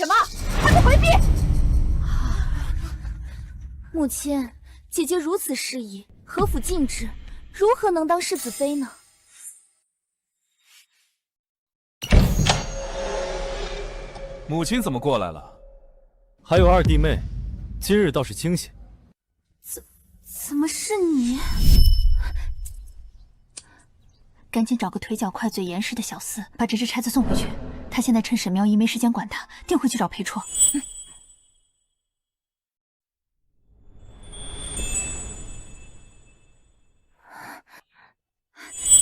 Speaker 6: 什么？还不回避！
Speaker 16: 母亲，姐姐如此失仪，何府禁制，如何能当世子妃呢？
Speaker 7: 母亲怎么过来了？还有二弟妹，今日倒是惊险。
Speaker 16: 怎么是你？
Speaker 1: 赶紧找个腿脚快、嘴严实的小厮，把这只钗子送回去。他现在趁沈妙仪没时间管他，定会去找裴绰。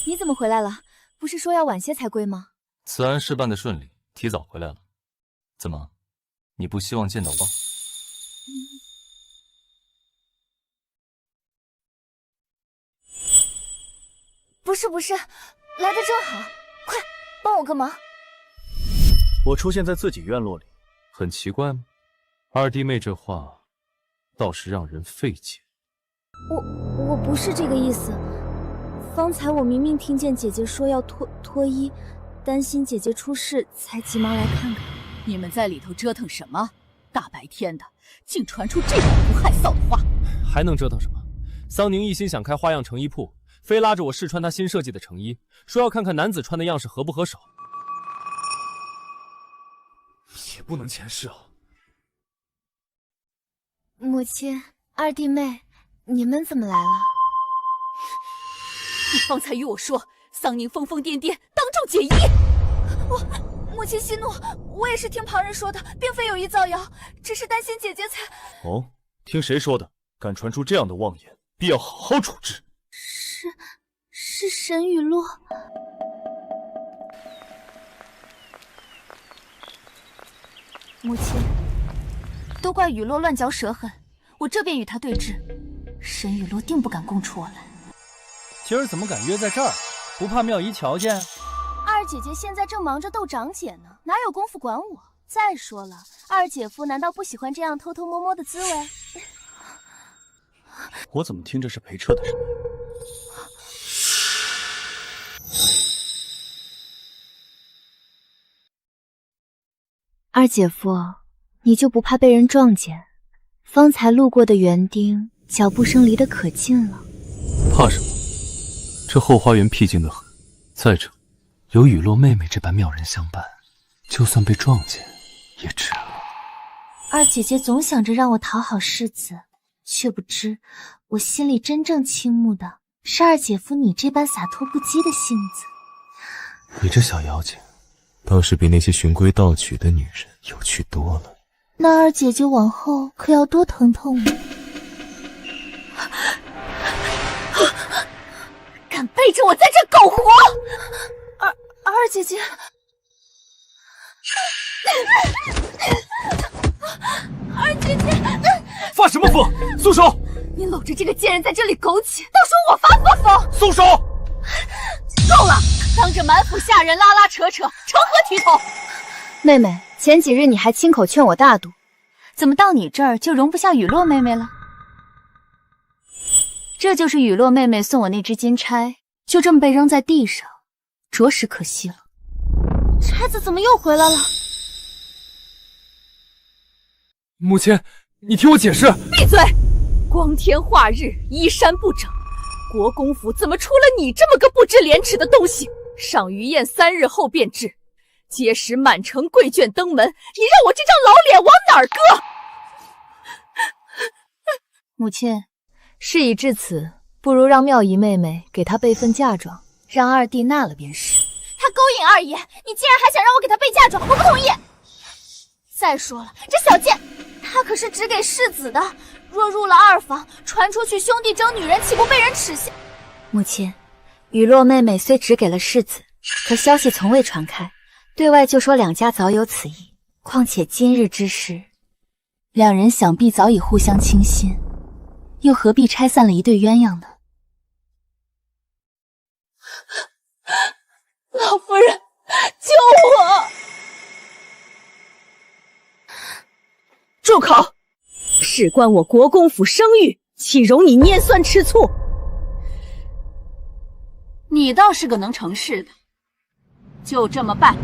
Speaker 6: 你怎么回来了？不是说要晚些才归吗？
Speaker 3: 此案事办得顺利，提早回来了。怎么，你不希望见到我？
Speaker 16: 不是，来的正好，快帮我个忙。
Speaker 7: 我出现在自己院落里，
Speaker 3: 很奇怪吗？二弟妹这话，倒是让人费解。
Speaker 16: 我不是这个意思。方才我明明听见姐姐说要脱衣，担心姐姐出事，才急忙来看看。
Speaker 6: 你们在里头折腾什么？大白天的，竟传出这种不害臊的话！
Speaker 13: 还能折腾什么？桑宁一心想开花样成衣铺，非拉着我试穿他新设计的成衣，说要看看男子穿的样式合不合手。
Speaker 7: 也不能前世啊！
Speaker 16: 母亲，二弟妹，你们怎么来了？
Speaker 6: 你方才与我说，桑宁疯疯癫癫，当众解衣。
Speaker 16: 母亲息怒，我也是听旁人说的，并非有意造谣，只是担心姐姐才……
Speaker 7: 哦，听谁说的？敢传出这样的妄言，必要好好处置。
Speaker 16: 是沈雨落。
Speaker 1: 母亲，都怪雨落乱嚼舌痕，我这便与他对峙。沈雨落定不敢供出我来。
Speaker 17: 今儿怎么敢约在这儿？不怕妙仪瞧见？
Speaker 16: 二姐姐现在正忙着斗长姐呢，哪有功夫管我？再说了，二姐夫难道不喜欢这样偷偷摸摸的滋味？
Speaker 7: 我怎么听着是裴彻的声音？
Speaker 4: 二姐夫，你就不怕被人撞见？方才路过的园丁，脚步声离得可近了。
Speaker 3: 怕什么？这后花园僻静得很。再者，有雨落妹妹这般妙人相伴，就算被撞见，也值了。
Speaker 1: 二姐姐总想着让我讨好世子，却不知我心里真正倾慕的是二姐夫你这般洒脱不羁的性子。
Speaker 3: 你这小妖精，倒是比那些循规蹈矩的女人有趣多了。
Speaker 1: 那二姐姐往后可要多疼痛我。
Speaker 16: 敢背着我在这苟活！二姐姐，二姐姐，
Speaker 13: 发什么疯？松手！
Speaker 16: 你搂着这个贱人在这里苟且，倒说我发什么疯？
Speaker 13: 松手！
Speaker 6: 够了！当着满府下人拉拉扯扯，成何体统？
Speaker 4: 妹妹，前几日你还亲口劝我大度，
Speaker 1: 怎么到你这儿就容不下雨落妹妹了？这就是雨落妹妹送我那只金钗，就这么被扔在地上，着实可惜了。
Speaker 16: 钗子怎么又回来了？
Speaker 13: 母亲，你听我解释。
Speaker 6: 闭嘴！光天化日，衣衫不整，国公府怎么出了你这么个不知廉耻的东西？赏鱼宴3日后便至，届时满城贵眷登门，你让我这张老脸往哪儿搁？
Speaker 4: 母亲，事已至此，不如让妙仪妹妹给她备份嫁妆，让二弟纳了便是。
Speaker 16: 他勾引二爷，你竟然还想让我给他备嫁妆，我不同意。再说了，这小贱，他可是只给世子的，若入了二房，传出去兄弟争女人，岂不被人耻笑？
Speaker 4: 母亲，雨落妹妹虽只给了世子，可消息从未传开，对外就说两家早有此意。况且今日之事，
Speaker 1: 两人想必早已互相倾心，又何必拆散了一对鸳鸯呢？
Speaker 16: 老夫人，救我！
Speaker 6: 住口！事关我国公府声誉，岂容你捏酸吃醋？
Speaker 9: 你倒是个能成事的，就这么办。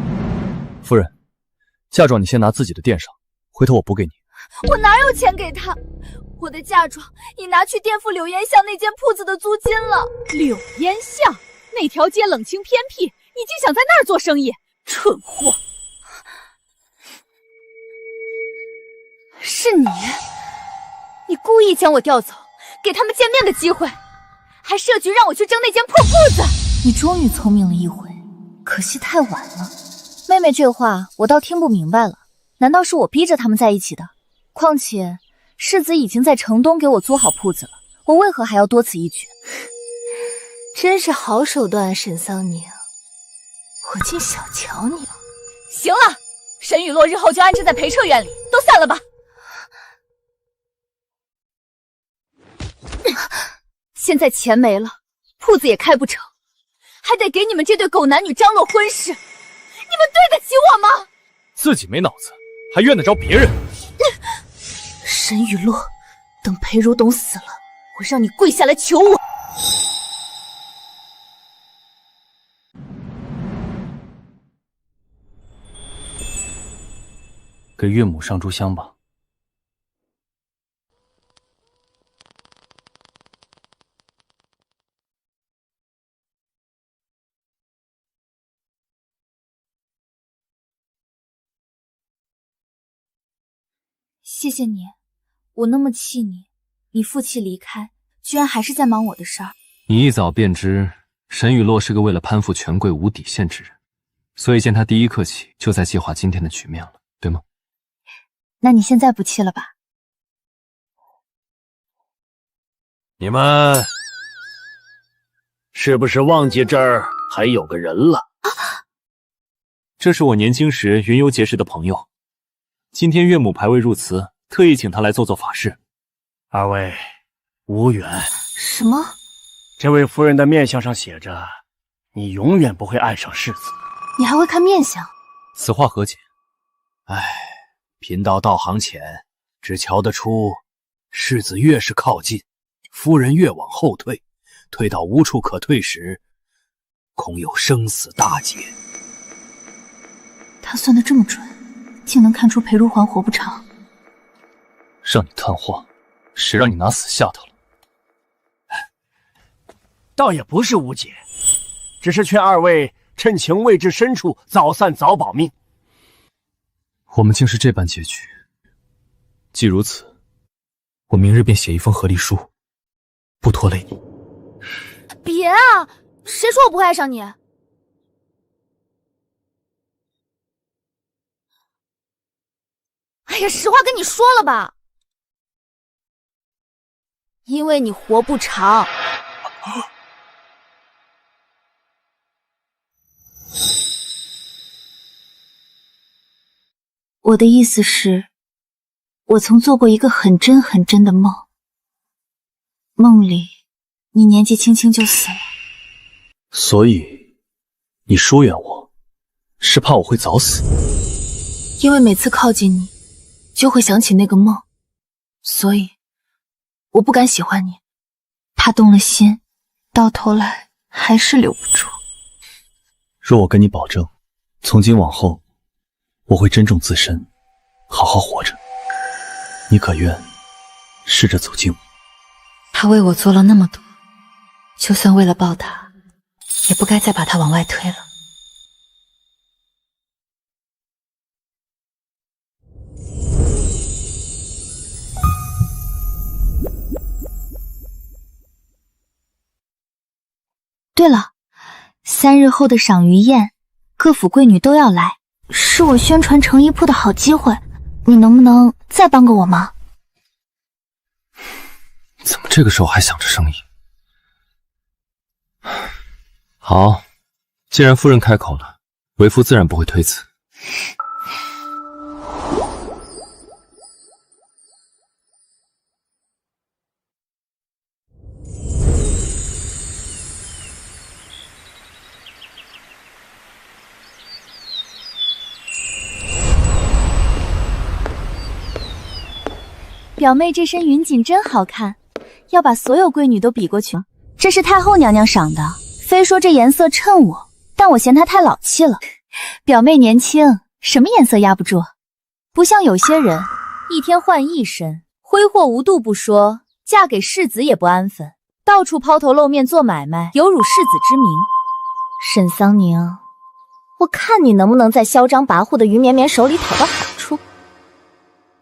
Speaker 7: 夫人，嫁妆你先拿自己的垫上，回头我补给你。
Speaker 16: 我哪有钱给他？我的嫁妆已拿去垫付柳烟巷那间铺子的租金了。
Speaker 6: 柳烟巷那条街冷清偏僻，你竟想在那儿做生意，蠢货！
Speaker 16: 是你，你故意将我调走，给他们见面的机会，还设局让我去争那间破铺子。
Speaker 4: 你终于聪明了一回，可惜太晚了。妹妹这话我倒听不明白了，难道是我逼着他们在一起的？况且世子已经在城东给我租好铺子了，我为何还要多此一举？
Speaker 12: 真是好手段啊，沈桑宁，我竟小瞧你了。
Speaker 6: 行了，沈雨落日后就安置在裴彻院里，都散了吧。
Speaker 16: 现在钱没了，铺子也开不成，还得给你们这对狗男女张罗婚事，你们对得起我吗？
Speaker 7: 自己没脑子，还怨得着别人？
Speaker 12: 沈雨落，等裴如懂死了，我让你跪下来求我。
Speaker 7: 给岳母上炷香吧。
Speaker 1: 谢谢你，我那么气你，你负气离开，居然还是在忙我的事儿。
Speaker 13: 你一早便知沈雨落是个为了攀附权贵无底线之人，所以见他第一刻起就在计划今天的局面了，对吗？
Speaker 4: 那你现在不气了吧？
Speaker 10: 你们是不是忘记这儿还有个人了？
Speaker 5: 这是我年轻时云游结识的朋友，今天岳母牌位入祠，特意请他来做做法事。
Speaker 10: 二位无缘。
Speaker 12: 什么？
Speaker 10: 这位夫人的面相上写着，你永远不会爱上世子。
Speaker 12: 你还会看面相？
Speaker 7: 此话何解？
Speaker 10: 唉，贫道道行浅，只瞧得出世子越是靠近，夫人越往后退，退到无处可退时，恐有生死大劫。
Speaker 4: 他算得这么准，竟能看出裴如环活不长。
Speaker 7: 让你探话，谁让你拿死吓他了？
Speaker 10: 倒也不是无解，只是劝二位趁情未至深处早散早保命。
Speaker 7: 我们竟是这般结局。既如此，我明日便写一封和离书，不拖累你。
Speaker 16: 别啊！谁说我不会爱上你？哎呀，实话跟你说了吧，因为你活不长。
Speaker 4: 我的意思是，我曾做过一个很真很真的梦，梦里你年纪轻轻就死了。
Speaker 7: 所以你疏远我，是怕我会早死？
Speaker 12: 因为每次靠近你，就会想起那个梦，所以我不敢喜欢你，
Speaker 4: 怕动了心，到头来还是留不住。
Speaker 7: 若我跟你保证，从今往后我会珍重自身，好好活着，你可愿试着走近我？
Speaker 4: 他为我做了那么多，就算为了报答，也不该再把他往外推了。对了，3日后的赏鱼宴，各府贵女都要来，是我宣传成衣铺的好机会，你能不能再帮个我忙？
Speaker 13: 怎么这个时候还想着生意？好，既然夫人开口了，为夫自然不会推辞。
Speaker 4: 表妹这身云锦真好看，要把所有贵女都比过去。这是太后娘娘赏的，非说这颜色衬我，但我嫌她太老气了。表妹年轻，什么颜色压不住？不像有些人一天换一身，挥霍无度不说，嫁给世子也不安分，到处抛头露面做买卖，有辱世子之名。
Speaker 6: 沈桑宁，我看你能不能在嚣张跋扈的于绵绵手里讨到好处。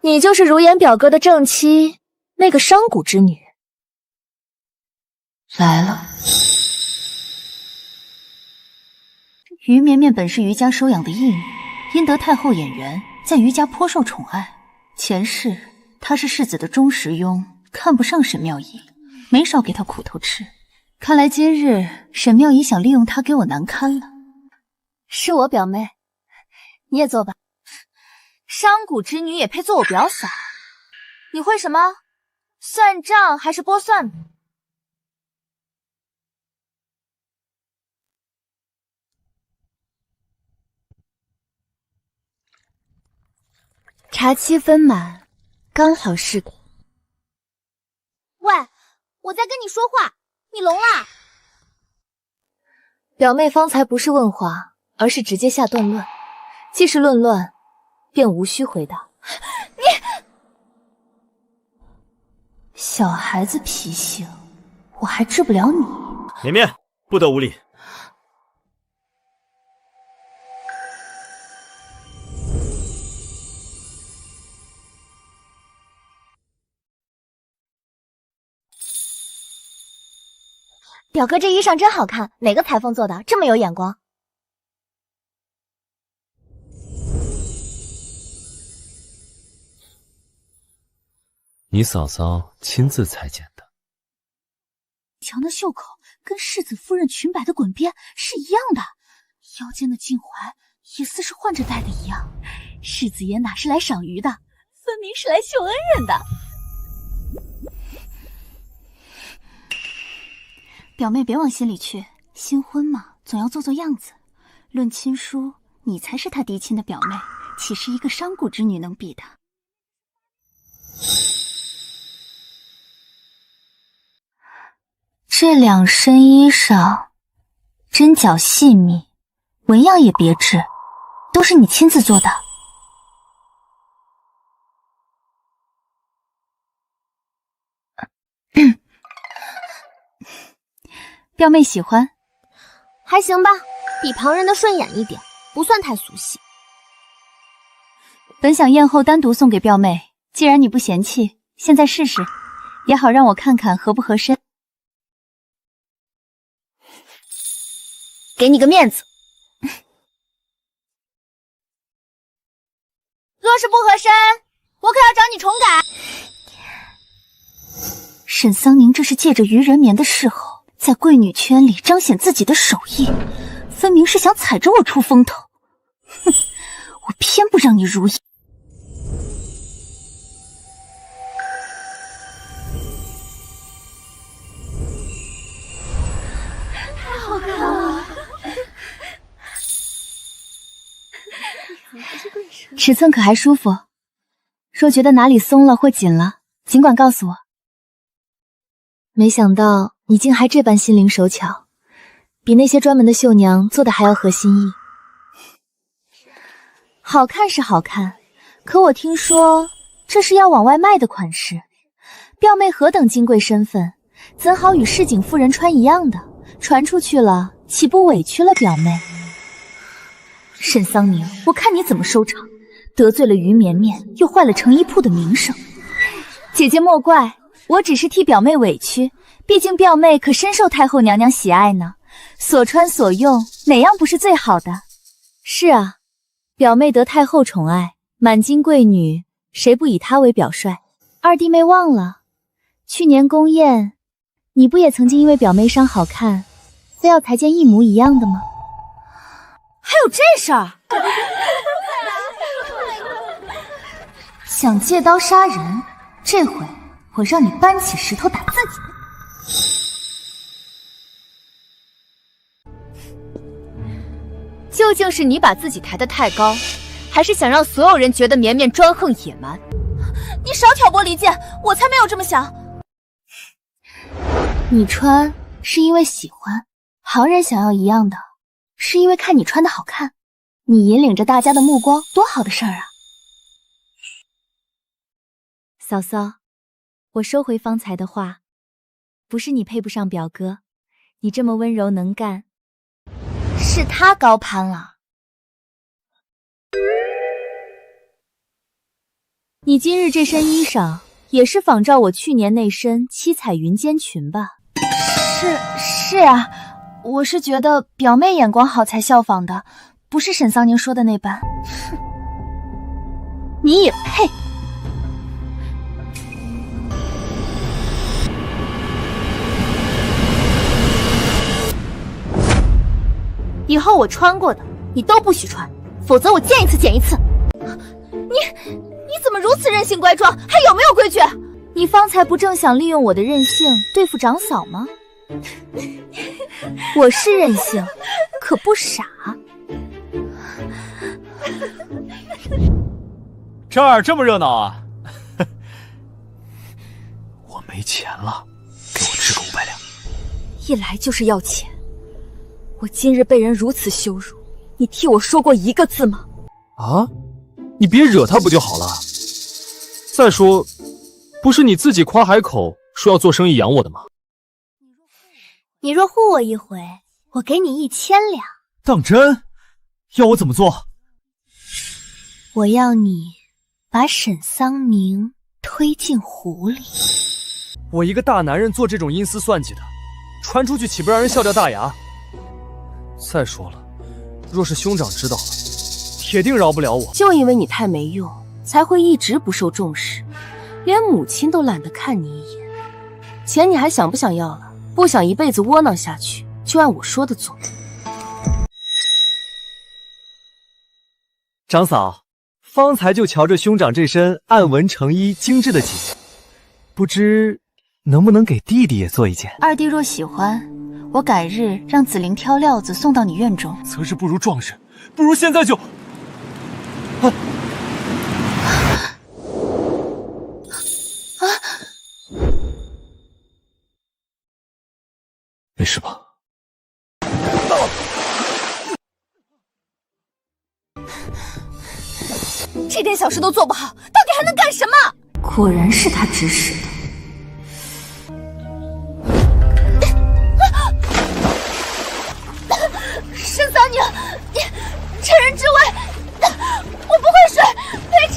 Speaker 6: 你就是如言表哥的正妻，那个商贾之女。
Speaker 4: 来了。于绵绵本是于家收养的义女，因得太后眼缘，在于家颇受宠爱。前世她是世子的忠实佣，看不上沈妙仪，没少给她苦头吃。看来今日沈妙仪想利用她给我难堪了。
Speaker 6: 是我表妹，你也坐吧。
Speaker 16: 商贾之女也配做我表嫂？你会什么？算账还是拨算盘？
Speaker 6: 茶七分满，刚好是个。
Speaker 16: 喂，我在跟你说话，你聋啦？
Speaker 6: 表妹方才不是问话，而是直接下断论。既是论乱，便无需回答。
Speaker 16: 你
Speaker 4: 小孩子脾性，我还治不了你。
Speaker 19: 绵绵，不得无礼。
Speaker 6: 表哥这衣裳真好看，哪个裁缝做的？这么有眼光。
Speaker 13: 你嫂嫂亲自裁剪的。
Speaker 4: 瞧那袖口，跟世子夫人裙摆的滚边是一样的，腰间的襟怀也似是换着戴的一样。世子爷哪是来赏鱼的，分明是来秀恩人的。表妹别往心里去，新婚嘛，总要做做样子。论亲疏，你才是他嫡亲的表妹，岂是一个商贾之女能比的？这两身衣裳，针脚细密，纹样也别致，都是你亲自做的。表妹喜欢，
Speaker 6: 还行吧，比旁人的顺眼一点，不算太俗气。
Speaker 4: 本想宴后单独送给表妹，既然你不嫌弃，现在试试，也好让我看看合不合身。
Speaker 6: 给你个面子。
Speaker 16: 若是不合身，我可要找你重改。
Speaker 4: 沈桑宁这是借着于人眠的嗜好，在贵女圈里彰显自己的手艺，分明是想踩着我出风头。哼，我偏不让你如意。
Speaker 16: 太好看了！
Speaker 4: 尺寸可还舒服？若觉得哪里松了或紧了，尽管告诉我。
Speaker 6: 没想到你竟还这般心灵手巧，比那些专门的绣娘做的还要合心意。
Speaker 4: 好看是好看，可我听说这是要往外卖的款式。表妹何等金贵身份，怎好与市井妇人穿一样的？传出去了，岂不委屈了表妹？沈桑宁，我看你怎么收场！得罪了于绵绵，又坏了成衣铺的名声。姐姐莫怪，我只是替表妹委屈，毕竟表妹可深受太后娘娘喜爱呢。所穿所用，哪样不是最好的？
Speaker 6: 是啊，表妹得太后宠爱，满京贵女，谁不以她为表率？
Speaker 4: 二弟妹忘了，去年宫宴，你不也曾经因为表妹裳好看，非要裁件一模一样的吗？
Speaker 16: 还有这事儿？
Speaker 4: 想借刀杀人，这回我让你搬起石头打自己。
Speaker 6: 究竟是你把自己抬得太高，还是想让所有人觉得绵绵专横野蛮？
Speaker 16: 你少挑拨离间，我才没有这么想。
Speaker 4: 你穿是因为喜欢，旁人想要一样的，是因为看你穿的好看。
Speaker 12: 你引领着大家的目光，多好的事儿啊！
Speaker 6: 嫂嫂，我收回方才的话，不是你配不上表哥，你这么温柔能干，
Speaker 16: 是他高攀了。
Speaker 6: 你今日这身衣裳也是仿照我去年那身七彩云间裙吧？
Speaker 16: 是啊，我是觉得表妹眼光好才效仿的，不是沈桑宁说的那般。哼，你也配？以后我穿过的你都不许穿，否则我见一次减一次。你怎么如此任性乖壮，还有没有规矩？
Speaker 6: 你方才不正想利用我的任性对付长嫂吗？我是任性，可不傻。
Speaker 2: 这儿这么热闹啊！
Speaker 10: 我没钱了，给我支个500两。
Speaker 6: 一来就是要钱。我今日被人如此羞辱，你替我说过一个字吗？
Speaker 13: 啊，你别惹他不就好了？再说，不是你自己夸海口说要做生意养我的吗？
Speaker 16: 你若护我一回，我给你1000两。
Speaker 7: 当真？要我怎么做？
Speaker 12: 我要你把沈桑宁推进湖里。
Speaker 2: 我一个大男人做这种阴私算计的，传出去岂不让人笑掉大牙？再说了，若是兄长知道了，铁定饶不了我。
Speaker 4: 就因为你太没用，才会一直不受重视，连母亲都懒得看你一眼。钱你还想不想要了？不想一辈子窝囊下去，就按我说的做。
Speaker 7: 长嫂，方才就瞧着兄长这身暗纹成衣精致的锦，不知能不能给弟弟也做一件？
Speaker 12: 二弟若喜欢，我改日让子玲挑料子送到你院中。
Speaker 13: 择日不如撞日，不如现在就……
Speaker 3: 没事吧？
Speaker 16: 这点小事都做不好，到底还能干什么？
Speaker 12: 果然是他指使的。
Speaker 16: 沈桑宁，你趁人之危，我不会水，裴彻，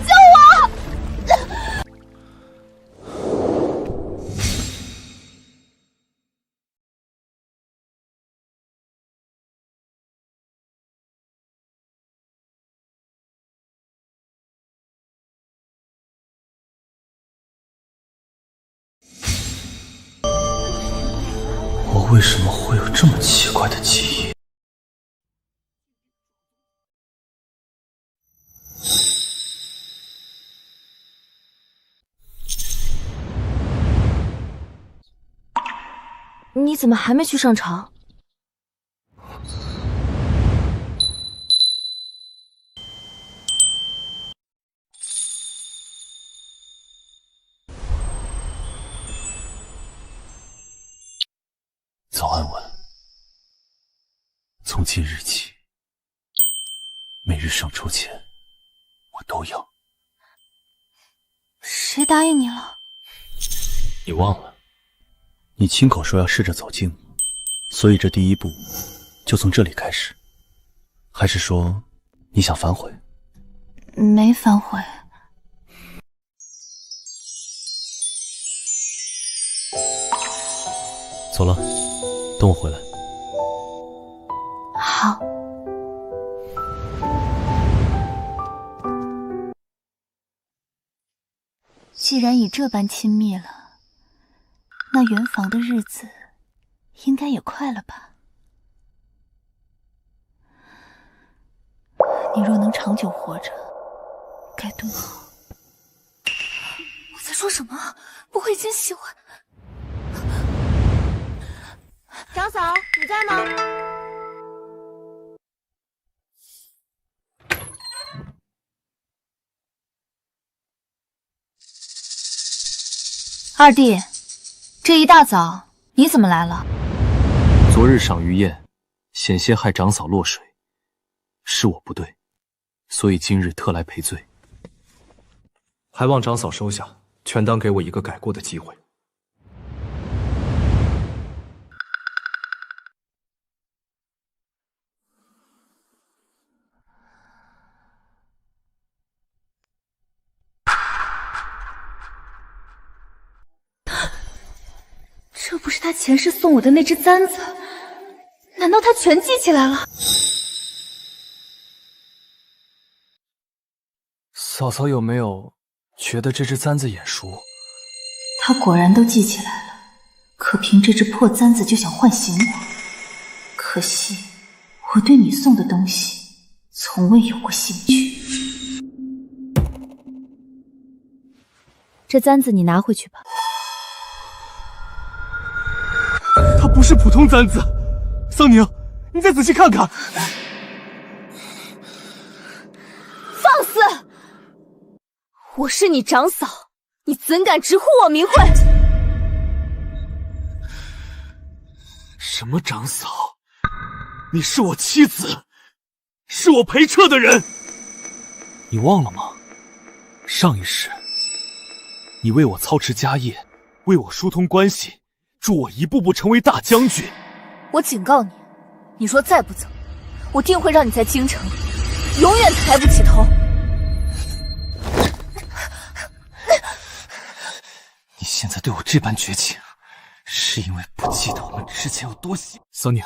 Speaker 16: 救我！
Speaker 3: 我为什么会有这么奇怪的记忆？
Speaker 4: 你怎么还没去上朝？
Speaker 3: 早安文，从今日起，每日上筹钱，我都要。
Speaker 12: 谁答应你了？
Speaker 3: 你忘了？你亲口说要试着走近我，所以这第一步就从这里开始。还是说你想反悔？
Speaker 12: 没反悔。
Speaker 3: 走了，等我回来。
Speaker 12: 好。既然已这般亲密了，那圆房的日子应该也快了吧？你若能长久活着，该多好！
Speaker 16: 我在说什么？不会已经喜欢？
Speaker 15: 长嫂，你在吗？
Speaker 1: 二弟，这一大早你怎么来了？
Speaker 13: 昨日赏鱼宴，险些害长嫂落水，
Speaker 5: 是我不对，所以今日特来赔罪。
Speaker 13: 还望长嫂收下，全当给我一个改过的机会。
Speaker 12: 这不是他前世送我的那只簪子？难道他全记起来了？
Speaker 17: 嫂嫂有没有觉得这只簪子眼熟？
Speaker 12: 他果然都记起来了，可凭这只破簪子就想唤醒我，可惜我对你送的东西从未有过兴趣。
Speaker 6: 这簪子你拿回去吧。
Speaker 5: 它不是普通簪子，桑宁，你再仔细看看。
Speaker 6: 放肆！我是你长嫂，你怎敢直呼我名讳？
Speaker 5: 什么长嫂？你是我妻子，是我陪彻的人。你忘了吗？上一世，你为我操持家业，为我疏通关系，助我一步步成为大将军。
Speaker 6: 我警告你，你若再不走，我定会让你在京城永远抬不起头。
Speaker 5: 你现在对我这般绝情，是因为不记得我们之前有多喜。桑宁，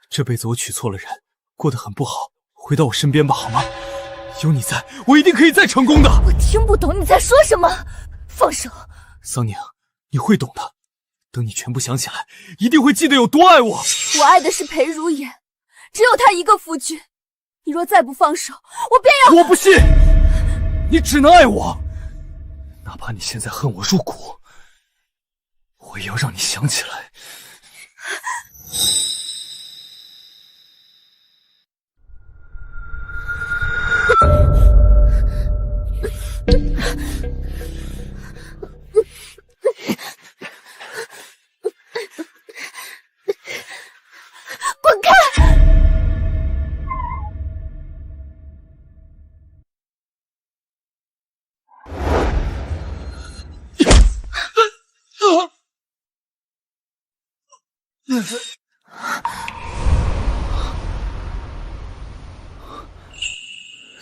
Speaker 5: 这辈子我娶错了人，过得很不好，回到我身边吧，好吗？有你在，我一定可以再成功的。
Speaker 6: 我听不懂你在说什么，放手。
Speaker 5: 桑宁，你会懂的。等你全部想起来，一定会记得有多爱我。
Speaker 6: 我爱的是裴如烟，只有他一个夫君。你若再不放手，我便要……
Speaker 5: 我不信，你只能爱我，哪怕你现在恨我入骨，我也要让你想起来。
Speaker 6: 滚开！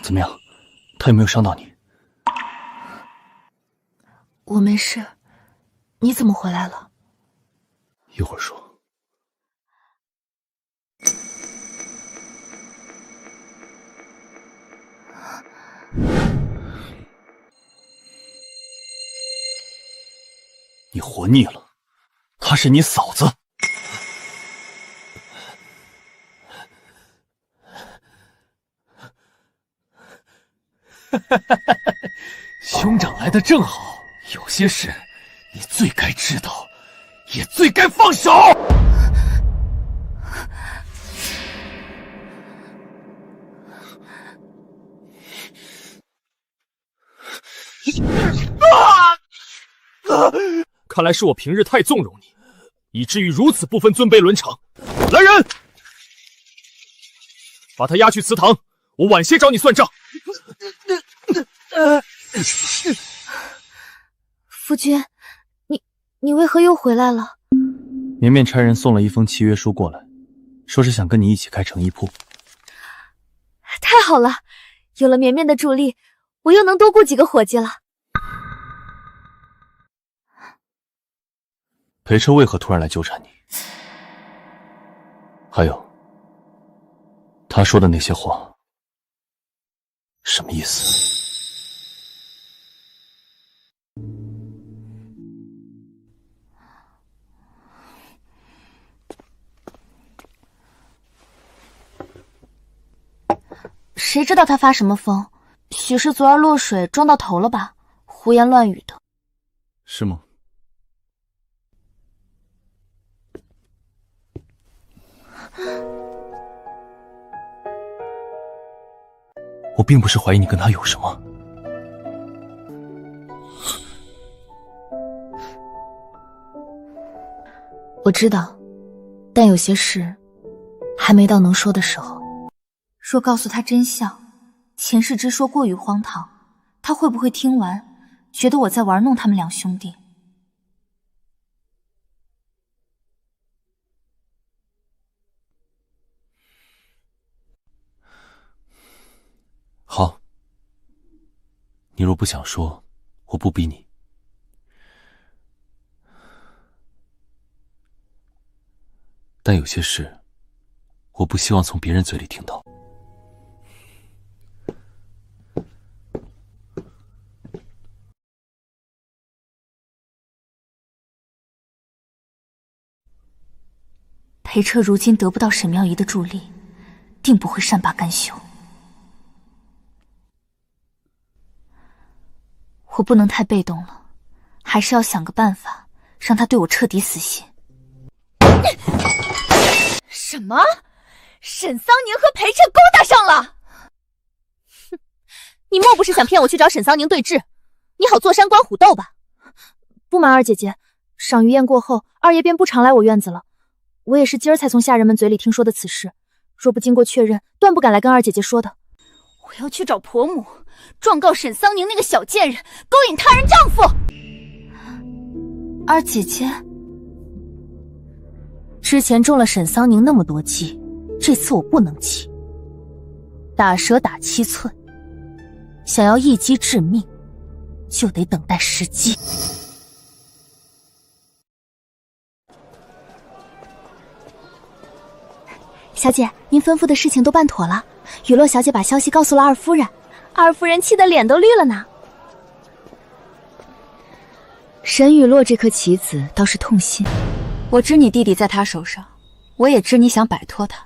Speaker 7: 怎么样？他有没有伤到你？
Speaker 12: 我没事，你怎么回来了？
Speaker 7: 一会儿说。你活腻了，她是你嫂子。
Speaker 5: 兄长来的正好，有些事你最该知道，也最该放手。
Speaker 2: 看来是我平日太纵容你，以至于如此不分尊卑伦常。来人，把他押去祠堂，我晚些找你算账。
Speaker 12: 夫君，你为何又回来了？
Speaker 7: 绵绵差人送了一封契约书过来，说是想跟你一起开成衣铺。
Speaker 6: 太好了，有了绵绵的助力，我又能多雇几个伙计了。
Speaker 7: 裴彻为何突然来纠缠你？还有，他说的那些话，什么意思？
Speaker 1: 谁知道他发什么疯？许是昨儿落水撞到头了吧？胡言乱语的。
Speaker 7: 是吗？我并不是怀疑你跟他有什么。
Speaker 1: 我知道，但有些事还没到能说的时候。若告诉他真相，前世之说过于荒唐，他会不会听完，觉得我在玩弄他们两兄弟？
Speaker 3: 好，你若不想说，我不逼你。但有些事，我不希望从别人嘴里听到。
Speaker 1: 裴彻如今得不到沈妙仪的助力，定不会善罢甘休。我不能太被动了，还是要想个办法，让他对我彻底死心。
Speaker 6: 什么？沈桑宁和裴彻勾搭上了？哼，你莫不是想骗我去找沈桑宁对峙，你好坐山观虎斗吧？不瞒二姐姐，赏鱼宴过后，二爷便不常来我院子了。我也是今儿才从下人们嘴里听说的此事，若不经过确认，断不敢来跟二姐姐说的。我要去找婆母，状告沈桑宁那个小贱人勾引他人丈夫。
Speaker 1: 二姐姐，
Speaker 4: 之前中了沈桑宁那么多计，这次我不能急。打蛇打7寸，想要一击致命，就得等待时机。
Speaker 6: 小姐，您吩咐的事情都办妥了，雨落小姐把消息告诉了二夫人，二夫人气得脸都绿了呢。
Speaker 4: 沈雨落这颗棋子倒是痛心，
Speaker 8: 我知你弟弟在他手上，我也知你想摆脱他。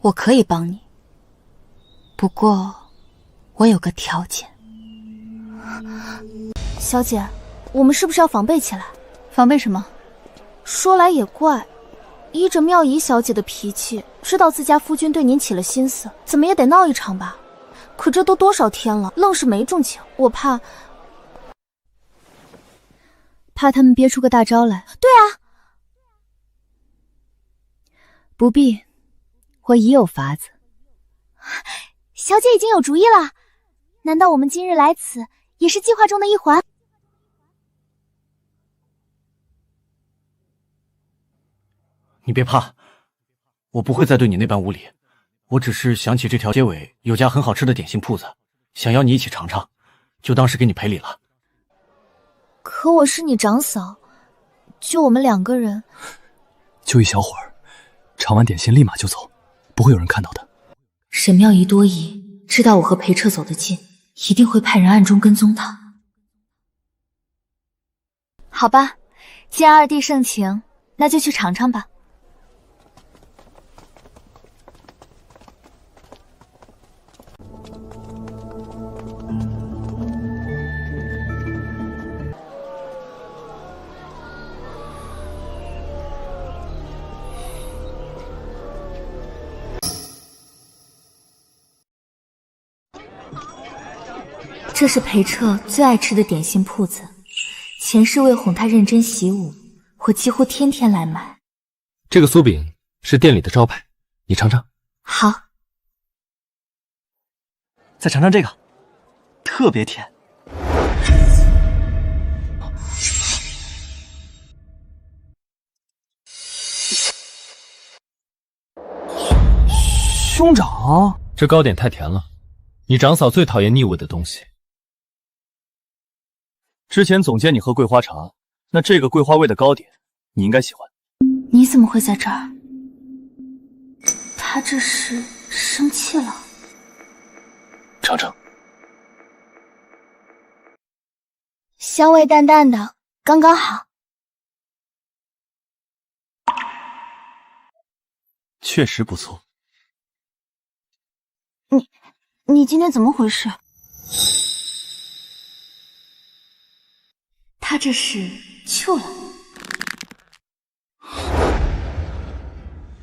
Speaker 8: 我可以帮你，不过我有个条件。
Speaker 6: 小姐，我们是不是要防备起来？
Speaker 8: 防备什么？
Speaker 6: 说来也怪，依着妙仪小姐的脾气，知道自家夫君对您起了心思，怎么也得闹一场吧。可这都多少天了，愣是没中情，我怕
Speaker 4: 他们憋出个大招来。
Speaker 6: 对啊，
Speaker 4: 不必，我已有法子。
Speaker 6: 小姐已经有主意了，难道我们今日来此也是计划中的一环？
Speaker 11: 你别怕，我不会再对你那般无礼。我只是想起这条街尾有家很好吃的点心铺子，想邀你一起尝尝，就当是给你赔礼了。
Speaker 6: 可我是你长嫂，就我们2个人，
Speaker 5: 就一小会儿，尝完点心立马就走，不会有人看到的。
Speaker 1: 沈妙仪多疑，知道我和裴彻走得近，一定会派人暗中跟踪他。好吧，既然二弟盛情，那就去尝尝吧。这是裴彻最爱吃的点心铺子，前世为哄他认真习武，我几乎天天来买。
Speaker 13: 这个酥饼是店里的招牌，你尝尝。
Speaker 1: 好。
Speaker 7: 再尝尝这个，特别甜。
Speaker 5: 兄长，
Speaker 13: 这糕点太甜了，你长嫂最讨厌腻味的东西。
Speaker 7: 之前总见你喝桂花茶，那这个桂花味的糕点你应该喜欢。
Speaker 1: 你怎么会在这儿？他这是生气了？
Speaker 3: 尝尝。
Speaker 6: 香味淡淡的，刚刚好。
Speaker 7: 确实不错。
Speaker 6: 你今天怎么回事？
Speaker 1: 他这是糗了。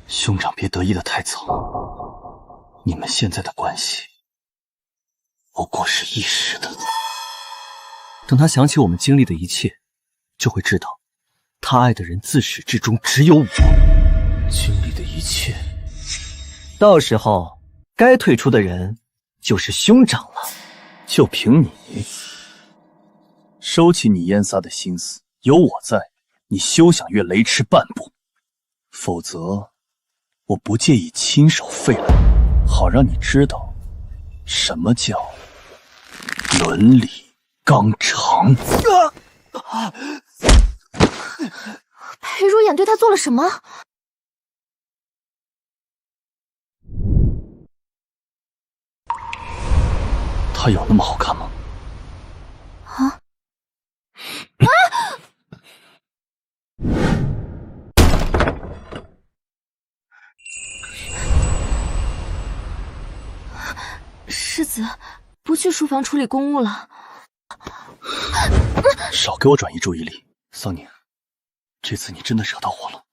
Speaker 7: 兄长别得意的太早，你们现在的关系不过是一时的。等他想起我们经历的一切，就会知道他爱的人自始至终只有我。
Speaker 3: 经历的一切，
Speaker 7: 到时候该退出的人就是兄长了。就凭你，收起你燕撒的心思，有我在，你休想越雷池半步。否则，我不介意亲手废了你，好让你知道什么叫伦理纲常。
Speaker 16: 裴如眼对他做了什么？
Speaker 3: 他有那么好看吗？
Speaker 16: 啊！
Speaker 1: 世子，不去书房处理公务了。
Speaker 3: 少给我转移注意力，桑宁，这次你真的惹到我了。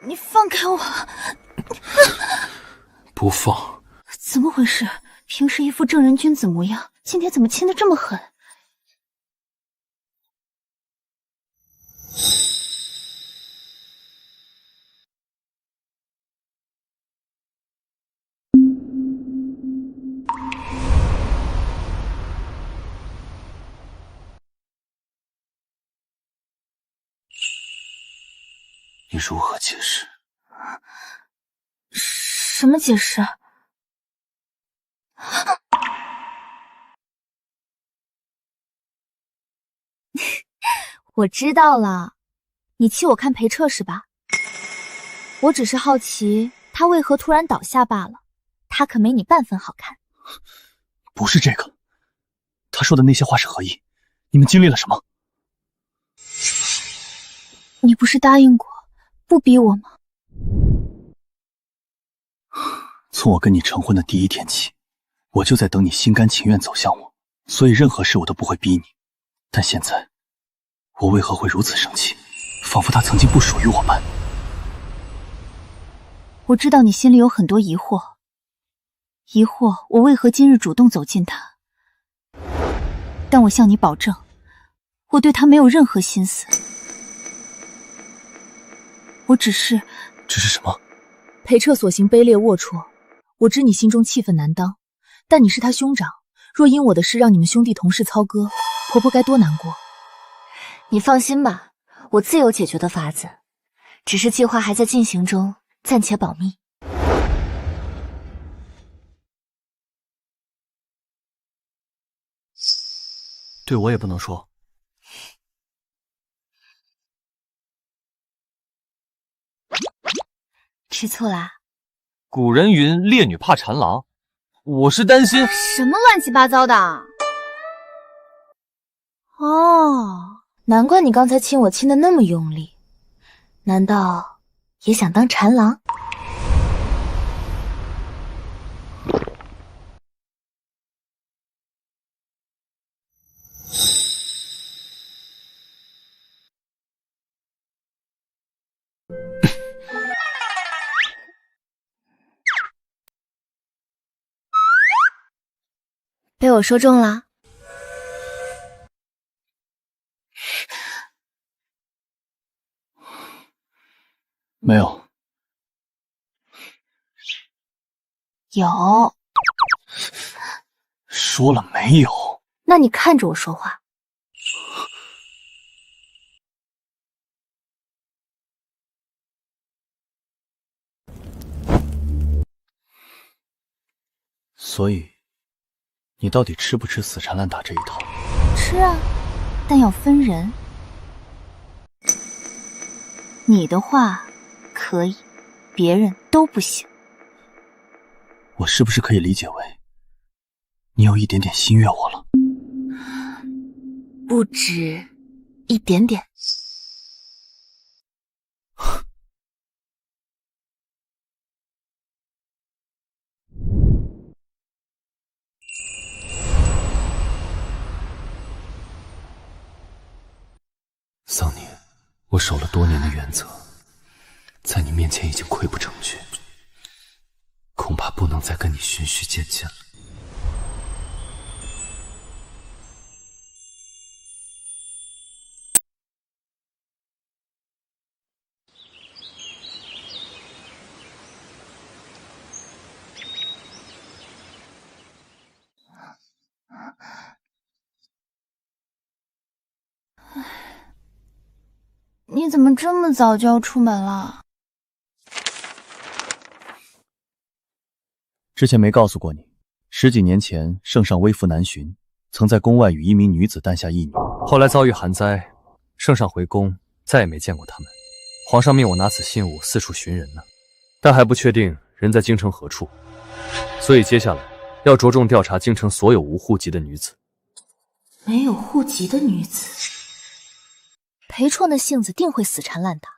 Speaker 1: 你放开我！
Speaker 18: 不放！
Speaker 12: 怎么回事？平时一副正人君子模样，今天怎么亲得这么狠？
Speaker 3: 你如何解释？
Speaker 1: 什么解释？
Speaker 6: 我知道了，你气我看裴彻是吧？我只是好奇他为何突然倒下罢了，他可没你半分好看。
Speaker 3: 不是这个，他说的那些话是何意？你们经历了什么？
Speaker 12: 你不是答应过不逼我吗？
Speaker 3: 从我跟你成婚的第一天起，我就在等你心甘情愿走向我，所以任何事我都不会逼你。但现在，我为何会如此生气？仿佛他曾经不属于我般。
Speaker 12: 我知道你心里有很多疑惑，疑惑我为何今日主动走近他。但我向你保证，我对他没有任何心思。我只是
Speaker 3: 什么？
Speaker 4: 裴彻所行卑劣龌龊，我知你心中气愤难当，但你是他兄长，若因我的事让你们兄弟同室操戈，婆婆该多难过。
Speaker 8: 你放心吧，我自有解决的法子，只是计划还在进行中，暂且保密。
Speaker 11: 对我也不能说。
Speaker 8: 吃醋啦？
Speaker 17: 古人云烈女怕缠郎，我是担心
Speaker 6: 什么乱七八糟的。
Speaker 8: 哦，难怪你刚才亲我亲得那么用力，难道也想当缠郎？被我说中了。
Speaker 3: 没有。
Speaker 12: 有。
Speaker 3: 说了没有？
Speaker 12: 那你看着我说话。
Speaker 3: 所以，你到底吃不吃死缠烂打这一套？
Speaker 12: 吃啊，但要分人。你的话可以，别人都不行。
Speaker 3: 我是不是可以理解为，你有一点点心悦我了？
Speaker 8: 不止一点点。
Speaker 3: 桑尼，我守了多年的原则，在你面前已经溃不成军，恐怕不能再跟你循序渐进了。
Speaker 1: 你怎么这么早就要出门了？
Speaker 7: 之前没告诉过你，10几年前圣上微服南巡，曾在宫外与一名女子诞下一女，
Speaker 13: 后来遭遇寒灾，圣上回宫再也没见过他们。皇上命我拿此信物四处寻人呢，但还不确定人在京城何处，所以接下来要着重调查京城所有无户籍的女子。
Speaker 12: 没有户籍的女子，
Speaker 6: 裴创的性子定会死缠烂打，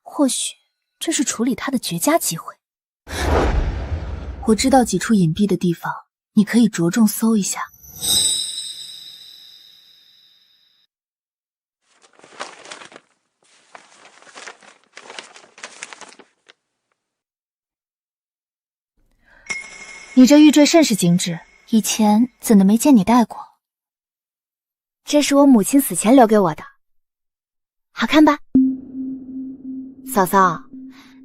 Speaker 6: 或许这是处理他的绝佳机会。
Speaker 4: 我知道几处隐蔽的地方，你可以着重搜一下。
Speaker 1: 你这玉坠甚是精致，以前怎的没见你戴过？
Speaker 6: 这是我母亲死前留给我的，好看吧？嫂嫂，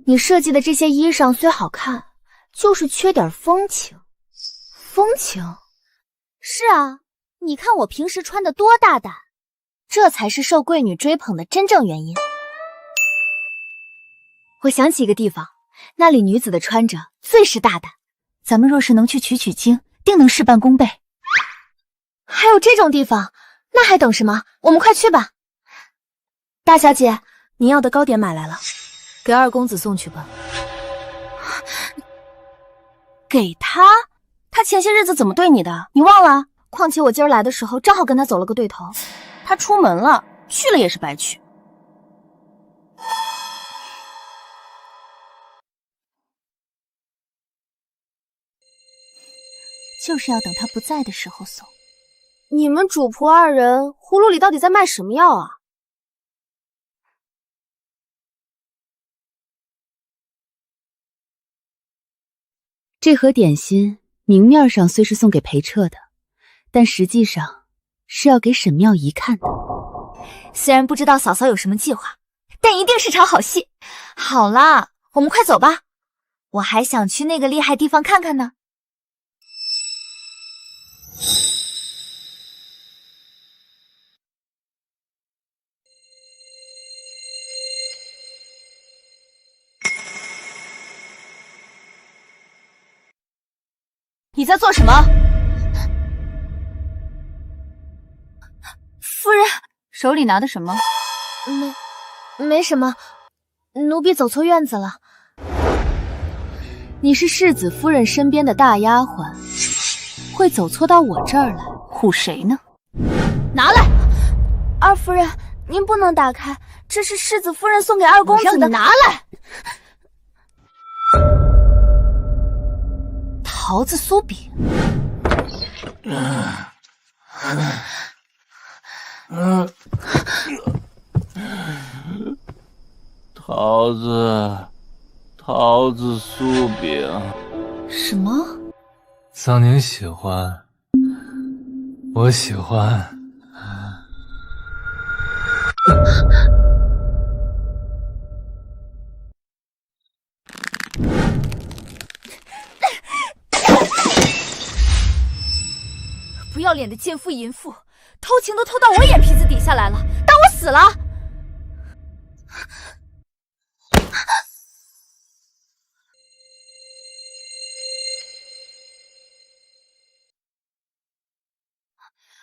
Speaker 6: 你设计的这些衣裳虽好看，就是缺点风情。风情？是啊，你看我平时穿的多大胆，这才是受贵女追捧的真正原因。我想起一个地方，那里女子的穿着最是大胆。
Speaker 1: 咱们若是能去取经，定能事半功倍。
Speaker 6: 还有这种地方，那还等什么？我们快去吧。大小姐，您要的糕点买来了，给二公子送去吧。给他？他前些日子怎么对你的？你忘了？况且我今儿来的时候正好跟他走了个对头。他出门了，去了也是白去。
Speaker 1: 就是要等他不在的时候送。
Speaker 6: 你们主仆二人葫芦里到底在卖什么药啊？
Speaker 4: 这盒点心明面上虽是送给裴彻的，但实际上是要给沈妙仪看的。
Speaker 6: 虽然不知道嫂嫂有什么计划，但一定是场好戏。好啦，我们快走吧，我还想去那个厉害地方看看呢。你在做什么？夫人，
Speaker 1: 手里拿的什么？
Speaker 6: 没什么，奴婢走错院子了。
Speaker 4: 你是世子夫人身边的大丫鬟，会走错到我这儿来，唬谁呢？
Speaker 6: 拿来！二夫人，您不能打开，这是世子夫人送给二公子的。拿来！
Speaker 1: 桃子酥饼。
Speaker 14: 桃子酥饼。
Speaker 1: 什么？
Speaker 14: 桑宁喜欢，我喜欢。
Speaker 6: 不要脸的奸夫淫妇，偷情都偷到我眼皮子底下来了，当我死了？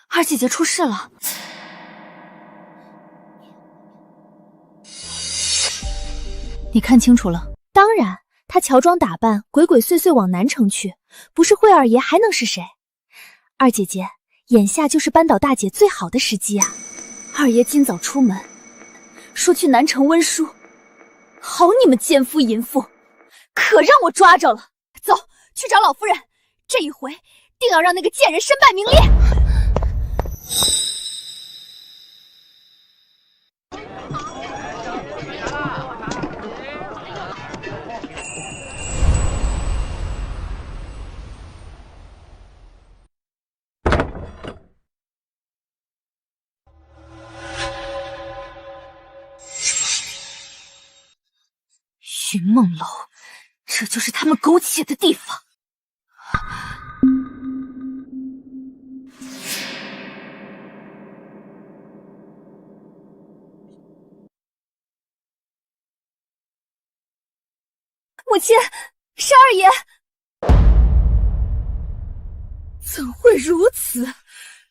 Speaker 1: 二姐姐出事了。
Speaker 4: 你看清楚了？
Speaker 6: 当然，她乔装打扮，鬼鬼祟祟往南城去，不是惠二爷还能是谁？二姐姐，眼下就是扳倒大姐最好的时机啊！二爷今早出门，说去南城温书。好你们奸夫淫妇，可让我抓着了！走，去找老夫人，这一回定要让那个贱人身败名裂！
Speaker 1: 云梦楼，这就是他们苟且的地方。
Speaker 6: 母亲，是二爷。怎会如此？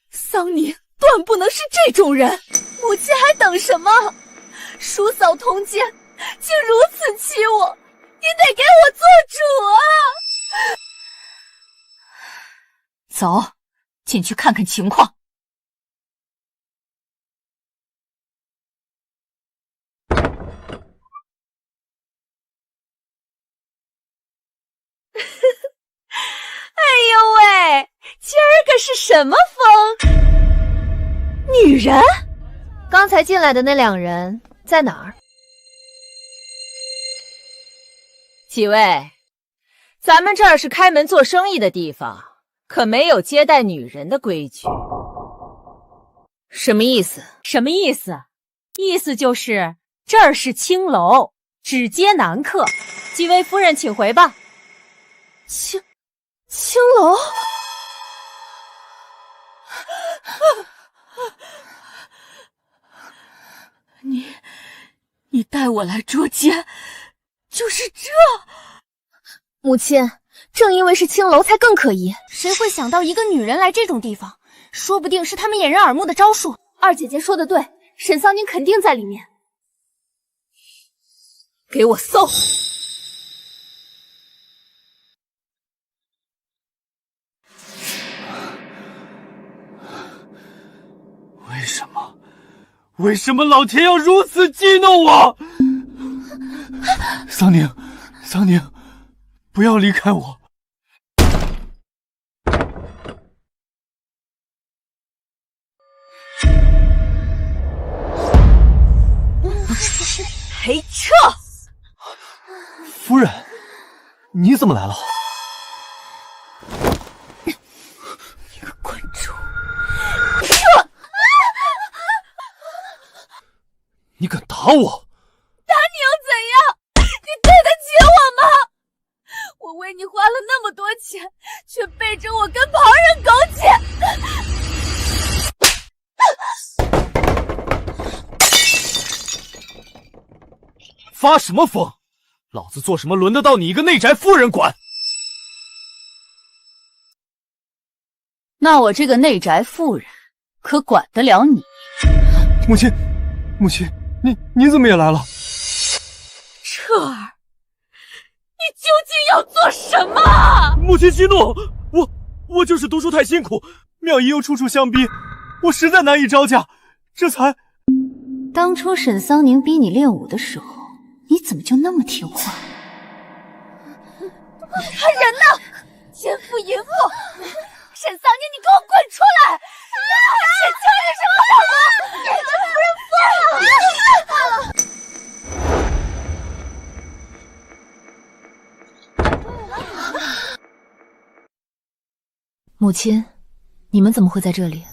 Speaker 6: 桑宁断不能是这种人。母亲还等什么？叔嫂同见，竟如此欺我，你得给我做主啊！
Speaker 1: 走，进去看看情况。
Speaker 6: 哎呦喂，今儿个是什么风？女人？
Speaker 20: 刚才进来的那两人在哪儿？
Speaker 21: 几位，咱们这儿是开门做生意的地方，可没有接待女人的规矩。
Speaker 20: 什么意思？
Speaker 21: 什么意思？意思就是这儿是青楼，只接男客。几位夫人，请回吧。
Speaker 6: 青楼？你带我来捉奸，就是这？
Speaker 20: 母亲，正因为是青楼，才更可疑。
Speaker 16: 谁会想到一个女人来这种地方？说不定是他们掩人耳目的招数。二姐姐说的对，沈桑宁肯定在里面。
Speaker 6: 给我搜！
Speaker 5: 为什么老天要如此激怒我？桑宁，不要离开我！
Speaker 6: 裴彻，
Speaker 7: 夫人，你怎么来了？
Speaker 6: 你个滚出！
Speaker 5: 你敢打我？
Speaker 6: 打你又怎样？你对得起我吗？我为你花了那么多钱，却背着我跟旁人苟且。
Speaker 5: 发什么疯？老子做什么轮得到你一个内宅夫人管？
Speaker 1: 那我这个内宅妇人可管得了你？
Speaker 5: 母亲，你怎么也来了？
Speaker 6: 彻儿，你究竟要做什么？
Speaker 5: 母亲息怒，我就是读书太辛苦，妙仪又处处相逼，我实在难以招架，这才……
Speaker 4: 当初沈桑宁逼你练武的时候，你怎么就那么听话？
Speaker 6: 他人呢？奸夫淫妇！沈桑宁，你给我滚出来！沈秋你是我老公，你的夫人疯
Speaker 4: 了！母亲，你们怎么会在这里？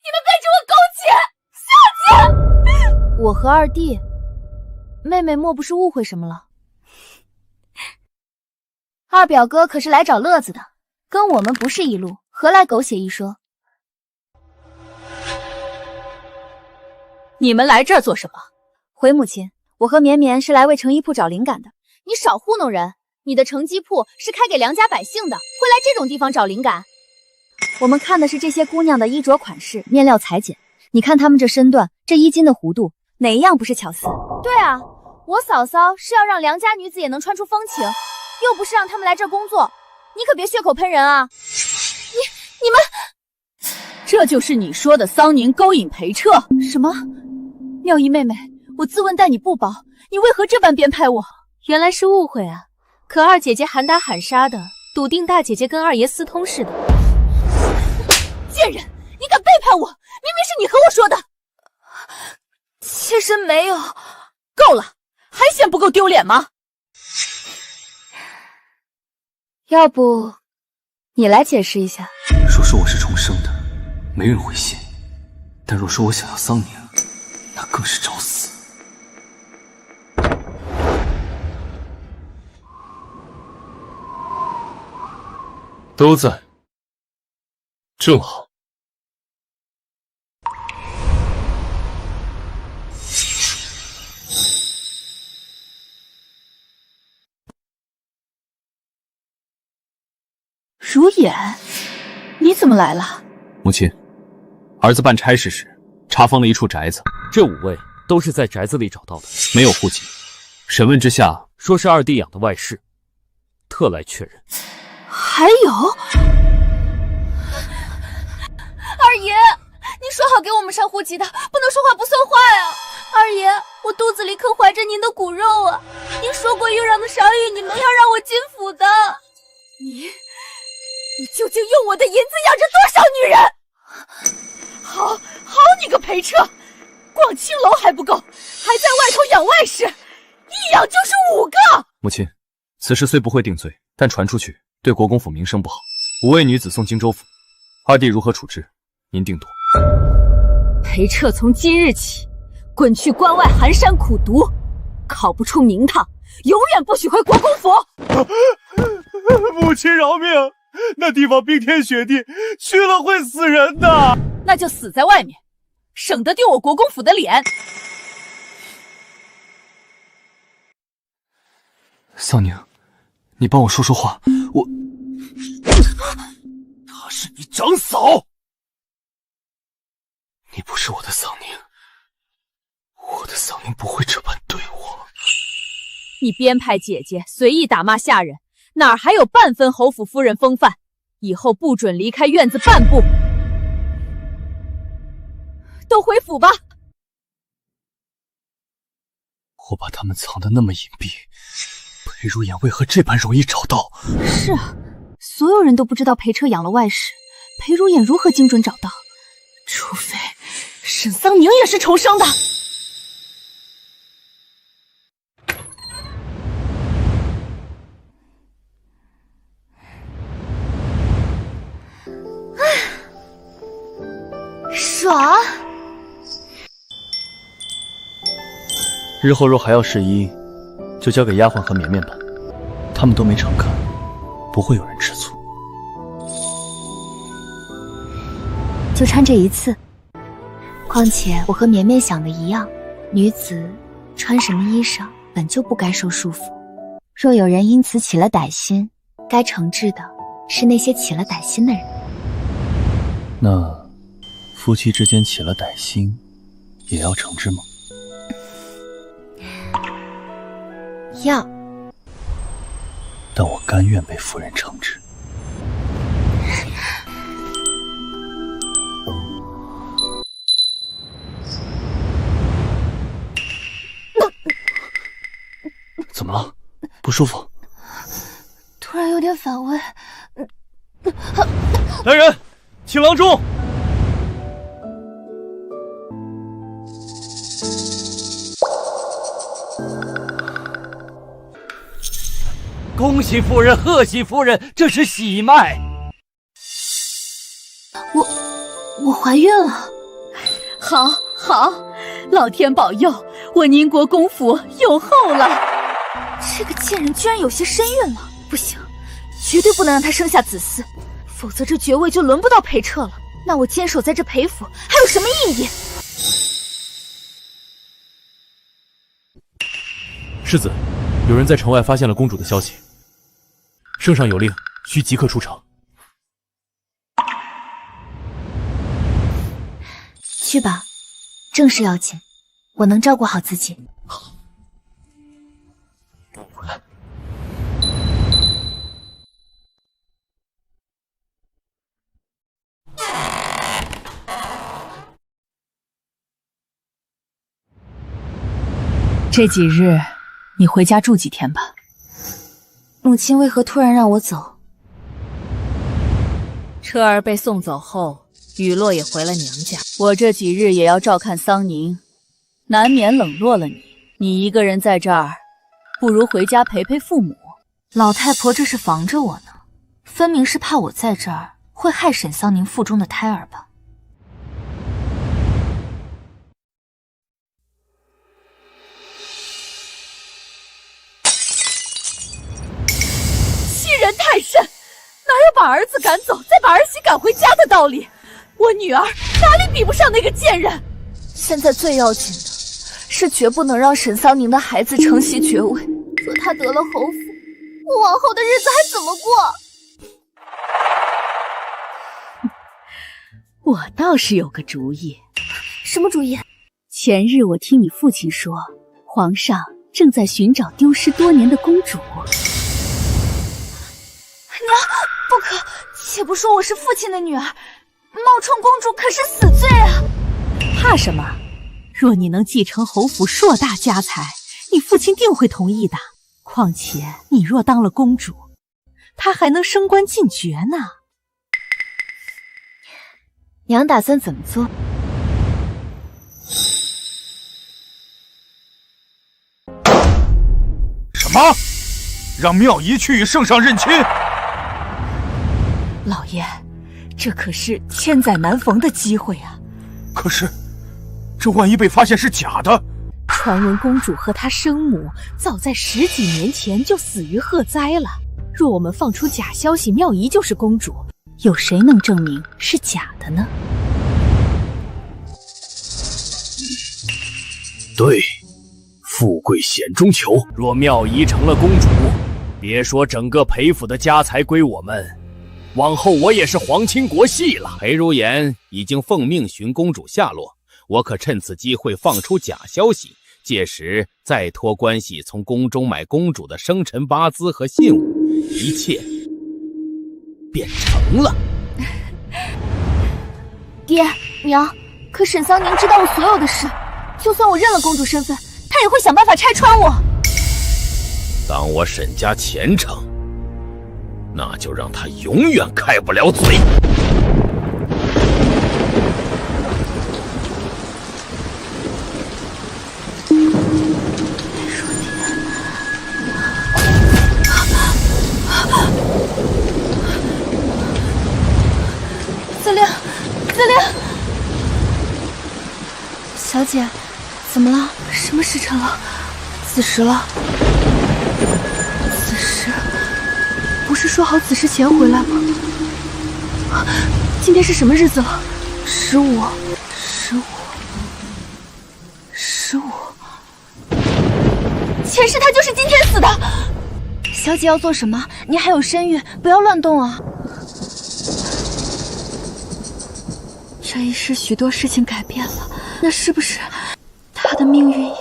Speaker 6: 你们背着我苟且，下贱！
Speaker 20: 我和二弟。妹妹莫不是误会什么了？
Speaker 16: 二表哥可是来找乐子的，跟我们不是一路，何来狗血一说？
Speaker 1: 你们来这儿做什么？
Speaker 20: 回母亲，我和绵绵是来为成衣铺找灵感的。
Speaker 16: 你少糊弄人！你的成衣铺是开给良家百姓的，会来这种地方找灵感？
Speaker 20: 我们看的是这些姑娘的衣着款式、面料裁剪。你看她们这身段，这衣襟的弧度，哪一样不是巧思？
Speaker 16: 对啊，我嫂嫂是要让良家女子也能穿出风情，又不是让他们来这儿工作。你可别血口喷人啊！你们，
Speaker 1: 这就是你说的桑宁勾引裴彻？
Speaker 20: 什么？妙仪妹妹，我自问待你不薄，你为何这般编排我？
Speaker 21: 原来是误会啊！可二姐姐喊打喊杀的，笃定大姐姐跟二爷私通似的。
Speaker 6: 贱人，你敢背叛我！明明是你和我说的。
Speaker 16: 妾身没有。
Speaker 1: 够了，还嫌不够丢脸吗？
Speaker 20: 要不你来解释一下。
Speaker 3: 若说我是重生的，没人会信；但若说我想要桑宁，那更是找死。
Speaker 22: 都在，正好。
Speaker 4: 衍，你怎么来了？
Speaker 10: 母亲，儿子办差事时查封了一处宅子，
Speaker 13: 这5位都是在宅子里找到的，
Speaker 10: 没有户籍。审问之下，
Speaker 13: 说是二弟养的外室，特来确认。
Speaker 4: 还有，
Speaker 16: 二爷，你说好给我们上户籍的，不能说话不算话呀！二爷，我肚子里可怀着您的骨肉啊！您说过豫让的少爷，你们要让我进府的。你究竟用我的银子养着多少女人？好你个裴彻，逛青楼还不够，还在外头养外室，一养就是5个。
Speaker 3: 母亲，此事虽不会定罪，但传出去对国公府名声不好。5位女子送荆州府，二弟如何处置？您定夺。
Speaker 6: 裴彻从今日起，滚去关外寒山苦读，考不出名堂，永远不许回国公府。
Speaker 5: 母亲饶命！那地方冰天雪地，去了会死人的。
Speaker 6: 那就死在外面，省得丢我国公府的脸。
Speaker 14: 桑宁，你帮我说说话。
Speaker 5: 她是你长嫂，
Speaker 14: 你不是我的桑宁，我的桑宁不会这般对我。
Speaker 6: 你编排姐姐随意打骂下人，哪儿还有半分侯府夫人风范？以后不准离开院子半步。都回府吧。
Speaker 14: 我把他们藏得那么隐蔽，裴如眼为何这般容易找到？
Speaker 4: 是啊，所有人都不知道裴彻养了外室，裴如眼如何精准找到？除非沈桑宁也是重生的。
Speaker 16: 爽！
Speaker 7: 日后若还要试衣，就交给丫鬟和绵绵吧，他们都没常看，不会有人吃醋。
Speaker 4: 就穿这一次。况且我和绵绵想的一样，女子穿什么衣裳本就不该受束缚。若有人因此起了歹心，该惩治的是那些起了歹心的人。
Speaker 7: 那夫妻之间起了歹心，也要惩治吗？
Speaker 4: 要。
Speaker 7: 但我甘愿被夫人惩治。怎么了？不舒服？
Speaker 16: 突然有点反胃。
Speaker 5: 来人，请郎中。
Speaker 11: 恭喜夫人，贺喜夫人，这是喜脉。
Speaker 4: 我怀孕了。
Speaker 6: 好，老天保佑，我宁国公府有后了。
Speaker 16: 这个贱人居然有些身孕了，不行，绝对不能让她生下子嗣，否则这爵位就轮不到裴彻了。那我坚守在这裴府还有什么意义？
Speaker 13: 世子，有人在城外发现了公主的消息，圣上有令，需即刻出城。
Speaker 4: 去吧，正事要紧，我能照顾好自己。这几日你回家住几天吧。母亲为何突然让我走？
Speaker 6: 车儿被送走后，雨落也回了娘家。我这几日也要照看桑宁，难免冷落了你。你一个人在这儿，不如回家陪陪父母。
Speaker 1: 老太婆这是防着我呢，分明是怕我在这儿会害沈桑宁腹中的胎儿吧。
Speaker 6: 人太甚，哪有把儿子赶走再把儿媳赶回家的道理？我女儿哪里比不上那个贱人？
Speaker 16: 现在最要紧的是绝不能让沈桑宁的孩子承袭爵位。若他得了侯府，我往后的日子还怎么过？
Speaker 4: 我倒是有个主意。
Speaker 12: 什么主意？
Speaker 4: 前日我听你父亲说，皇上正在寻找丢失多年的公主。
Speaker 16: 娘，不可！且不说我是父亲的女儿，冒充公主可是死罪啊！
Speaker 4: 怕什么？若你能继承侯府硕大家财，你父亲定会同意的。况且你若当了公主，他还能升官进爵呢。
Speaker 20: 娘打算怎么做？
Speaker 5: 什么？让妙仪去与圣上认亲？
Speaker 4: 老爷，这可是千载难逢的机会啊！
Speaker 5: 可是，这万一被发现是假的？
Speaker 4: 传闻公主和她生母早在10几年前就死于鹤灾了。若我们放出假消息，妙仪就是公主，有谁能证明是假的呢？
Speaker 10: 对，富贵险中求。
Speaker 2: 若妙仪成了公主，别说整个裴府的家财归我们，往后我也是皇亲国戚了。裴如言已经奉命寻公主下落，我可趁此机会放出假消息，届时再托关系从宫中买公主的生辰八字和信物，一切便成了。
Speaker 16: 爹娘，可沈桑宁知道我所有的事，就算我认了公主身份，他也会想办法拆穿我。
Speaker 2: 当我沈家前程，那就让他永远开不了嘴。
Speaker 16: 司令，司令，小姐，怎么了？什么时辰了？子时了。子时？不是说好子时前回来吗？今天是什么日子了？15。前世他就是今天死的。小姐要做什么？你还有身孕，不要乱动啊！这一世许多事情改变了，那是不是他的命运也……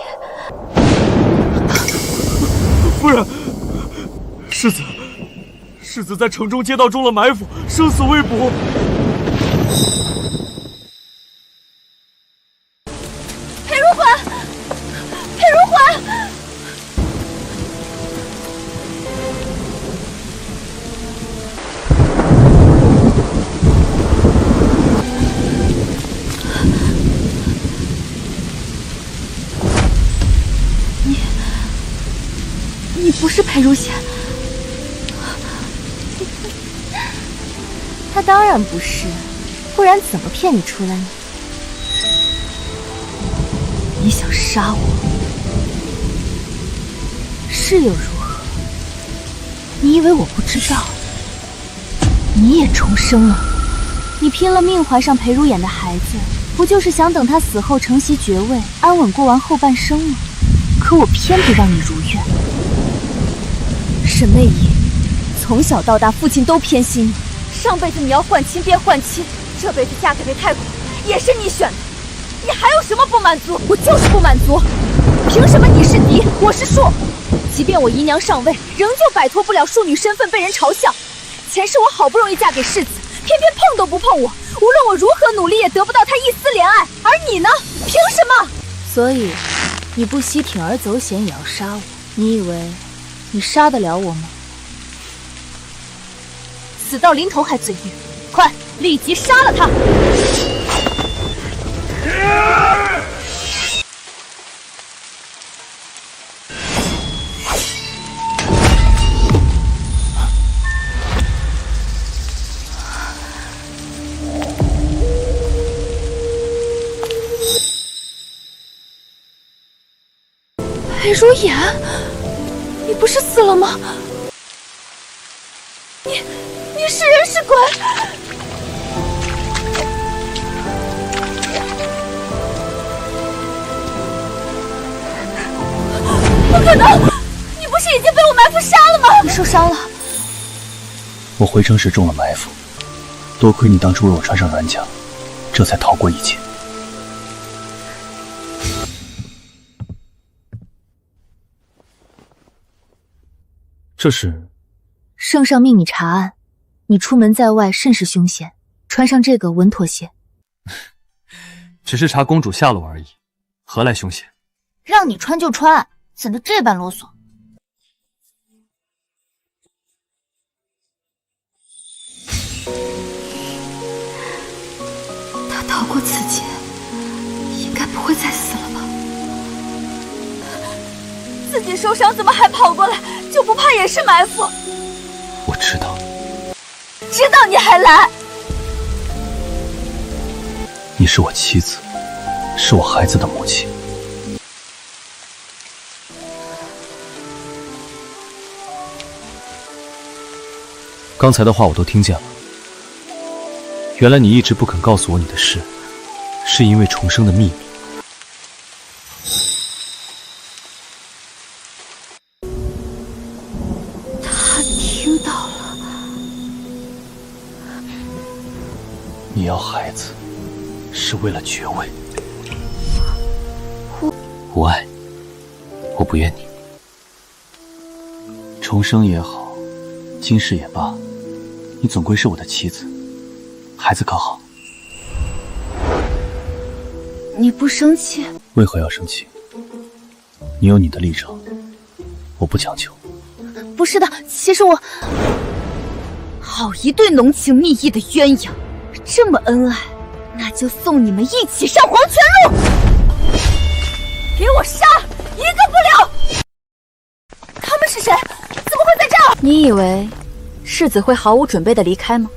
Speaker 5: 夫人，世子在城中街道中了埋伏，生死未卜。
Speaker 16: 裴如环，裴如环！你不是裴如贤。
Speaker 20: 他当然不是，不然怎么骗你出来呢？
Speaker 4: 你想杀我，是又如何？你以为我不知道？你也重生了。
Speaker 20: 你拼了命怀上裴如眼的孩子，不就是想等他死后承袭爵位，安稳过完后半生吗？
Speaker 4: 可我偏不让你如愿。
Speaker 20: 沈媚仪，从小到大父亲都偏心你，上辈子你要换亲便换亲，这辈子嫁给裴太公也是你选的，你还有什么不满足？我就是不满足，凭什么你是嫡，我是庶？即便我姨娘上位，仍旧摆脱不了庶女身份被人嘲笑。前世我好不容易嫁给世子，偏偏碰都不碰我，无论我如何努力也得不到他一丝怜爱，而你呢？凭什么？
Speaker 4: 所以你不惜铤而走险也要杀我，你以为你杀得了我吗？
Speaker 20: 死到临头还嘴硬，快立即杀了他！
Speaker 16: 裴如言，你不是死了吗？你是人是鬼？不可能！你不是已经被我埋伏杀了吗？
Speaker 4: 你受伤了。
Speaker 7: 我回城时中了埋伏，多亏你当初为我穿上软甲，
Speaker 3: 这才逃过一劫。这是
Speaker 4: 圣上命你查案，你出门在外甚是凶险，穿上这个稳妥些。
Speaker 5: 只是查公主下落而已，何来凶险？
Speaker 1: 让你穿就穿，怎的这般啰嗦？
Speaker 12: 他逃过此劫，应该不会再死了吧？
Speaker 20: 自己受伤怎么还跑过来？就不怕也是埋伏？
Speaker 3: 我知道，
Speaker 20: 知道你还来？
Speaker 3: 你是我妻子，是我孩子的母亲。刚才的话我都听见了。原来你一直不肯告诉我你的事，是因为重生的秘密。
Speaker 12: 他听到了。
Speaker 3: 你要孩子，是为了爵位。无碍，我不怨你。重生也好，今世也罢，你总归是我的妻子。孩子可好？
Speaker 4: 你不生气？
Speaker 3: 为何要生气？你有你的立场，我不强求。
Speaker 20: 不是的，其实我……好一对浓情蜜意的鸳鸯，这么恩爱，那就送你们一起上黄泉路！给我杀，一个不留！他们是谁？怎么会在这儿？
Speaker 4: 你以为世子会毫无准备的离开吗？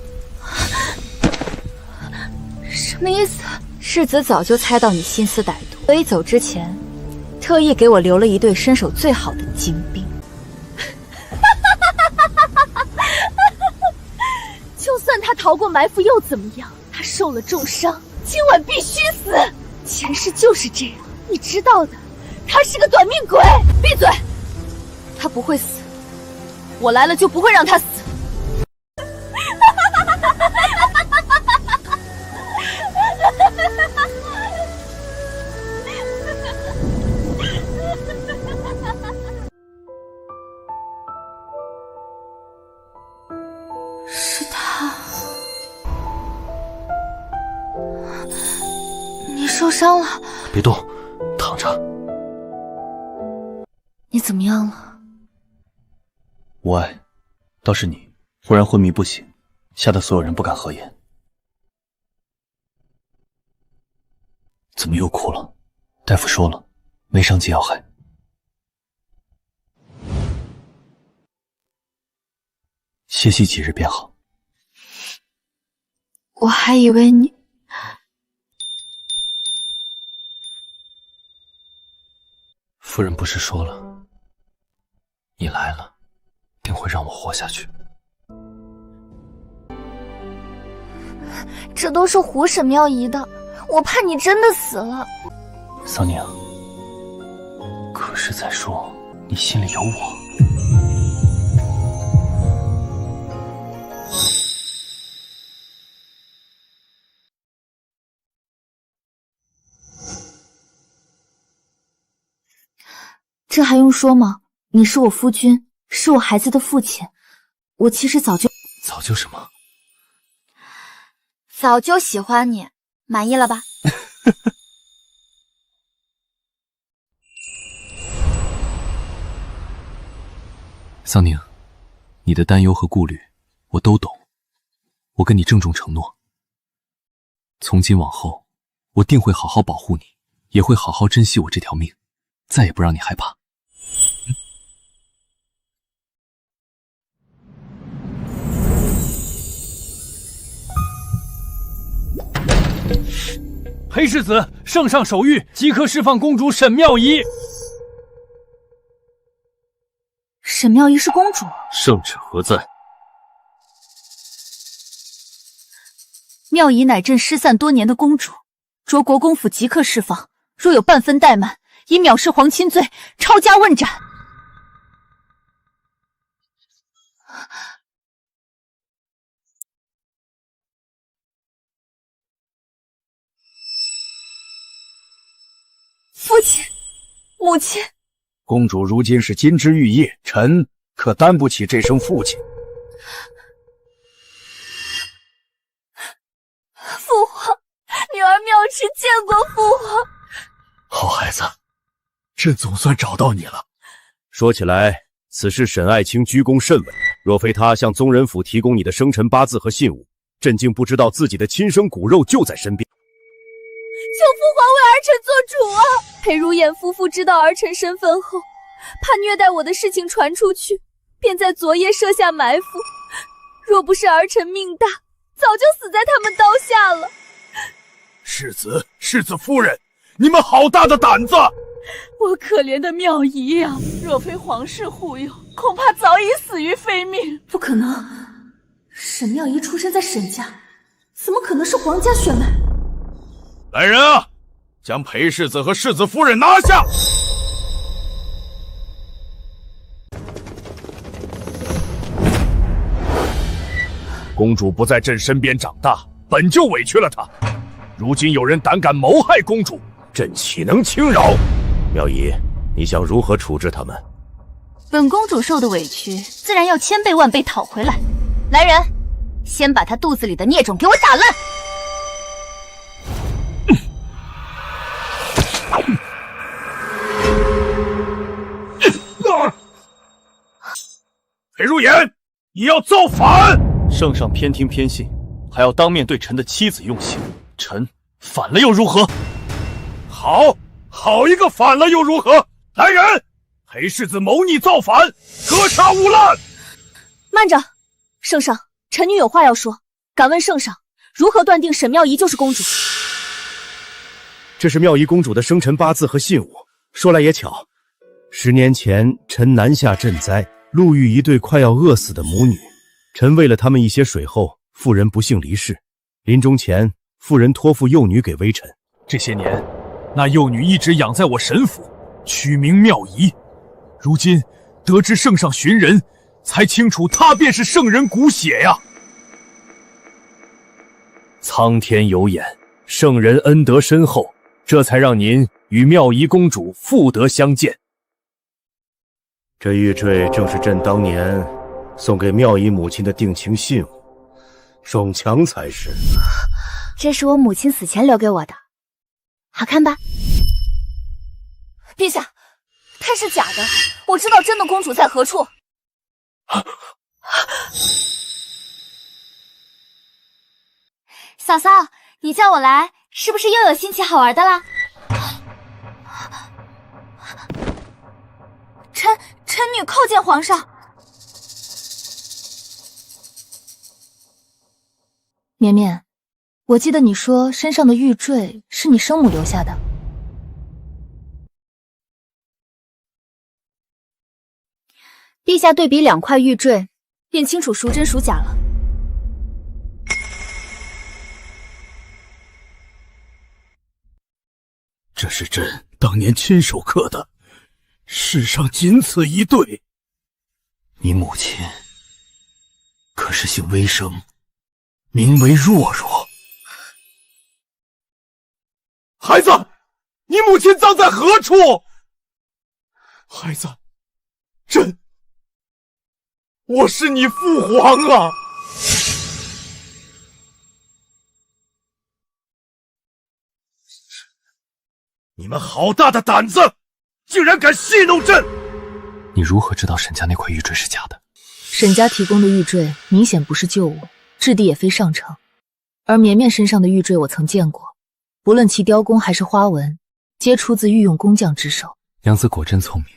Speaker 20: 什么意思？
Speaker 4: 世子早就猜到你心思歹毒，所以走之前，特意给我留了一对身手最好的精兵。
Speaker 20: 就算他逃过埋伏又怎么样？他受了重伤，今晚必须死。前世就是这样，你知道的。他是个短命鬼。闭嘴！他不会死，我来了就不会让他死。
Speaker 12: 是他。你受伤了？
Speaker 3: 别动，躺着。
Speaker 4: 你怎么样了？
Speaker 3: 无碍，倒是你忽然昏迷不醒，吓得所有人不敢合眼。怎么又哭了？大夫说了，没伤及要害。歇息几日便好。
Speaker 12: 我还以为你……
Speaker 3: 夫人不是说了，你来了，定会让我活下去。
Speaker 16: 这都是胡沈妙仪的，我怕你真的死了。
Speaker 3: 桑宁，可是在说你心里有我。
Speaker 4: 这还用说吗？你是我夫君，是我孩子的父亲。我其实早就
Speaker 3: 什么？
Speaker 16: 早就喜欢你，满意了吧？
Speaker 3: 桑宁，你的担忧和顾虑我都懂，我跟你郑重承诺，从今往后，我定会好好保护你，也会好好珍惜我这条命，再也不让你害怕。
Speaker 5: 裴世子，圣上手谕，即刻释放公主沈妙仪。
Speaker 4: 沈妙仪是公主？
Speaker 3: 圣旨何在？
Speaker 4: 妙仪乃朕失散多年的公主，着国公府即刻释放，若有半分怠慢，以藐视皇亲罪抄家问斩。
Speaker 20: 亲，母亲。
Speaker 10: 公主如今是金枝玉叶，臣可担不起这声父亲。
Speaker 20: 父皇，女儿妙迟见过父皇。
Speaker 5: 好孩子，朕总算找到你了。
Speaker 19: 说起来，此事沈爱卿居功甚伟，若非他向宗人府提供你的生辰八字和信物，朕竟不知道自己的亲生骨肉就在身边。
Speaker 20: 求父皇为儿臣做主啊！裴如眼夫妇知道儿臣身份后，怕虐待我的事情传出去，便在昨夜设下埋伏。若不是儿臣命大，早就死在他们刀下了。
Speaker 5: 世子夫人，你们好大的胆子！
Speaker 20: 我可怜的妙仪呀，若非皇室护佑，恐怕早已死于非命。
Speaker 12: 不可能，沈妙仪出生在沈家，怎么可能是皇家血脉？
Speaker 5: 来人啊，将裴世子和世子夫人拿下！公主不在朕身边长大，本就委屈了她。如今有人胆敢谋害公主，朕岂能轻饶？
Speaker 19: 妙仪，你想如何处置他们？
Speaker 1: 本公主受的委屈，自然要千倍万倍讨回来。来人，先把她肚子里的孽种给我打烂！
Speaker 5: 裴如言，你要造反！
Speaker 7: 圣上偏听偏信，还要当面对臣的妻子用刑，臣反了又如何？
Speaker 5: 好一个反了又如何？来人，裴世子谋逆造反，格杀勿滥！
Speaker 20: 慢着，圣上，臣女有话要说。敢问圣上，如何断定沈妙仪就是公主？
Speaker 19: 这是妙仪公主的生辰八字和信物。说来也巧，10年前臣南下赈灾，路遇一对快要饿死的母女，臣喂了他们一些水后，妇人不幸离世。临终前，妇人托付幼女给微臣。
Speaker 5: 这些年，那幼女一直养在我沈府，取名妙仪。如今得知圣上寻人，才清楚她便是圣人骨血呀！
Speaker 19: 苍天有眼，圣人恩德深厚，这才让您与妙仪公主复得相见。这玉坠正是朕当年送给妙仪母亲的定情信物，永强才是。
Speaker 6: 这是我母亲死前留给我的，好看吧？
Speaker 20: 陛下，它是假的，我知道真的公主在何处。
Speaker 1: 嫂嫂，你叫我来，是不是又有新奇好玩的啦？
Speaker 20: 臣女叩见皇上。
Speaker 4: 绵绵，我记得你说身上的玉坠是你生母留下的。
Speaker 6: 陛下对比2块玉坠，便清楚孰真孰假了。
Speaker 5: 这是朕当年亲手刻的，世上仅此一对。
Speaker 14: 你母亲可是姓微生，名为若若。
Speaker 5: 孩子，你母亲葬在何处？孩子，我是你父皇啊！你们好大的胆子，竟然敢戏弄朕！
Speaker 3: 你如何知道沈家那块玉坠是假的？
Speaker 4: 沈家提供的玉坠明显不是旧物，质地也非上乘。而绵绵身上的玉坠我曾见过，不论其雕工还是花纹，皆出自御用工匠之手。
Speaker 3: 娘子果真聪明。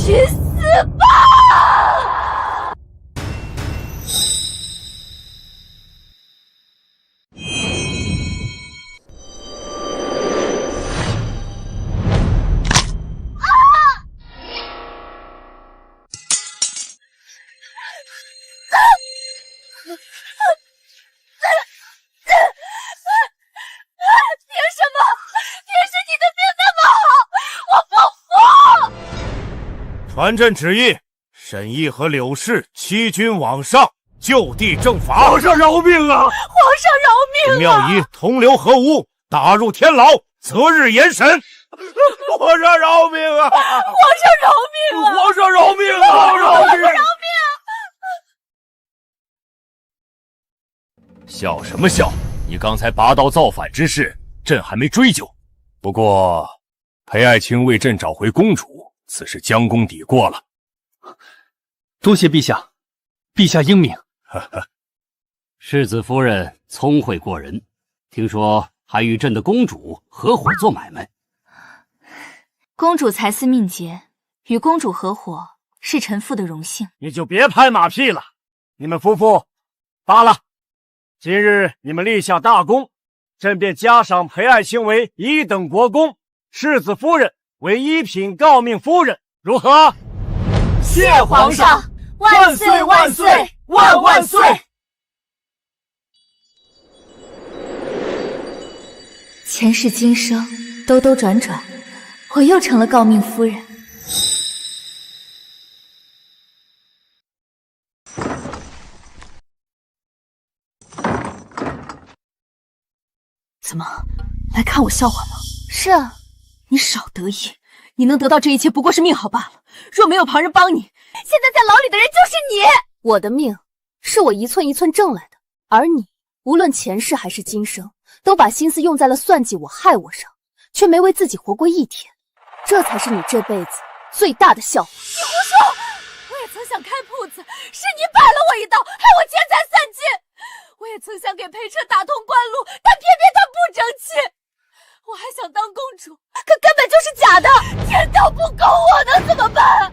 Speaker 20: 去死吧！
Speaker 19: 传朕旨意，沈毅和柳氏欺君罔上，就地正法。
Speaker 5: 皇上饶命啊！
Speaker 20: 皇上饶命啊！
Speaker 19: 庙仪同流合污，打入天牢，择日严审。皇上饶命啊！
Speaker 20: 皇上饶命啊！
Speaker 5: 皇上饶命啊！
Speaker 20: 皇上饶命！
Speaker 10: 笑什么笑？你刚才拔刀造反之事，朕还没追究。不过，裴爱卿为朕找回公主，此事将功抵过了。
Speaker 11: 多谢陛下，陛下英明。
Speaker 9: 世子夫人聪慧过人，听说还与朕的公主合伙做买卖。
Speaker 1: 公主才思敏捷，与公主合伙是臣父的荣幸。
Speaker 5: 你就别拍马屁了，你们夫妇罢了。今日你们立下大功，朕便加赏裴爱卿为1等国公，世子夫人为1品诰命夫人，如何？
Speaker 20: 谢皇上，万岁万岁万万岁！
Speaker 1: 前世今生，兜兜转转，我又成了诰命夫人。
Speaker 20: 怎么，来看我笑话吗？
Speaker 1: 是啊，
Speaker 20: 你少得意，你能得到这一切不过是命好罢了。若没有旁人帮你，现在在牢里的人就是你。
Speaker 12: 我的命是我一寸一寸挣来的，而你无论前世还是今生，都把心思用在了算计我、害我上，却没为自己活过一天，这才是你这辈子最大的笑话。
Speaker 20: 你胡说！我也曾想开铺子，是你摆了我一道，害我钱财散尽。我也曾想给裴彻打通官路，但偏偏他不争气。我还想当公主，可根本就是假的。天道不公，我能怎么办？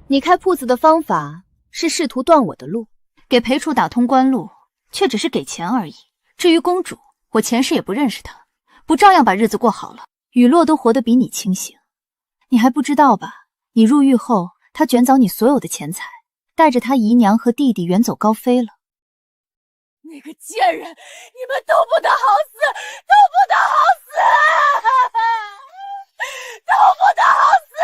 Speaker 4: 你开铺子的方法是试图断我的路，
Speaker 1: 给裴楚打通官路，却只是给钱而已。至于公主，我前世也不认识她，不照样把日子过好了？
Speaker 4: 雨落都活得比你清醒，你还不知道吧？你入狱后，他卷走你所有的钱财，带着他姨娘和弟弟远走高飞了。
Speaker 20: 那个贱人，你们都不得好死，都不得好死，都不得好
Speaker 4: 死！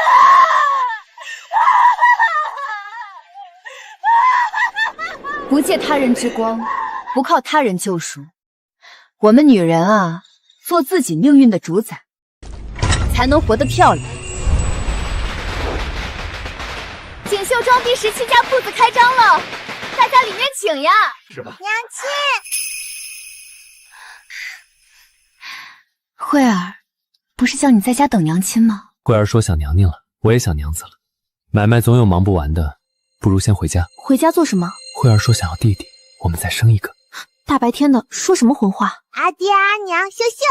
Speaker 4: 不借他人之光，不靠他人救赎。我们女人啊，做自己命运的主宰，才能活得漂亮。
Speaker 16: 锦绣庄第17家铺子开张了，大家里面请呀！
Speaker 5: 是吧？
Speaker 16: 娘亲，
Speaker 4: 慧儿，不是叫你在家等娘亲吗？
Speaker 13: 慧儿说想娘娘了，我也想娘子了。买卖总有忙不完的，不如先回家。
Speaker 4: 回家做什么？
Speaker 13: 慧儿说想要弟弟，我们再生一个。
Speaker 4: 大白天的说什么混话？
Speaker 16: 阿爹阿娘，羞羞。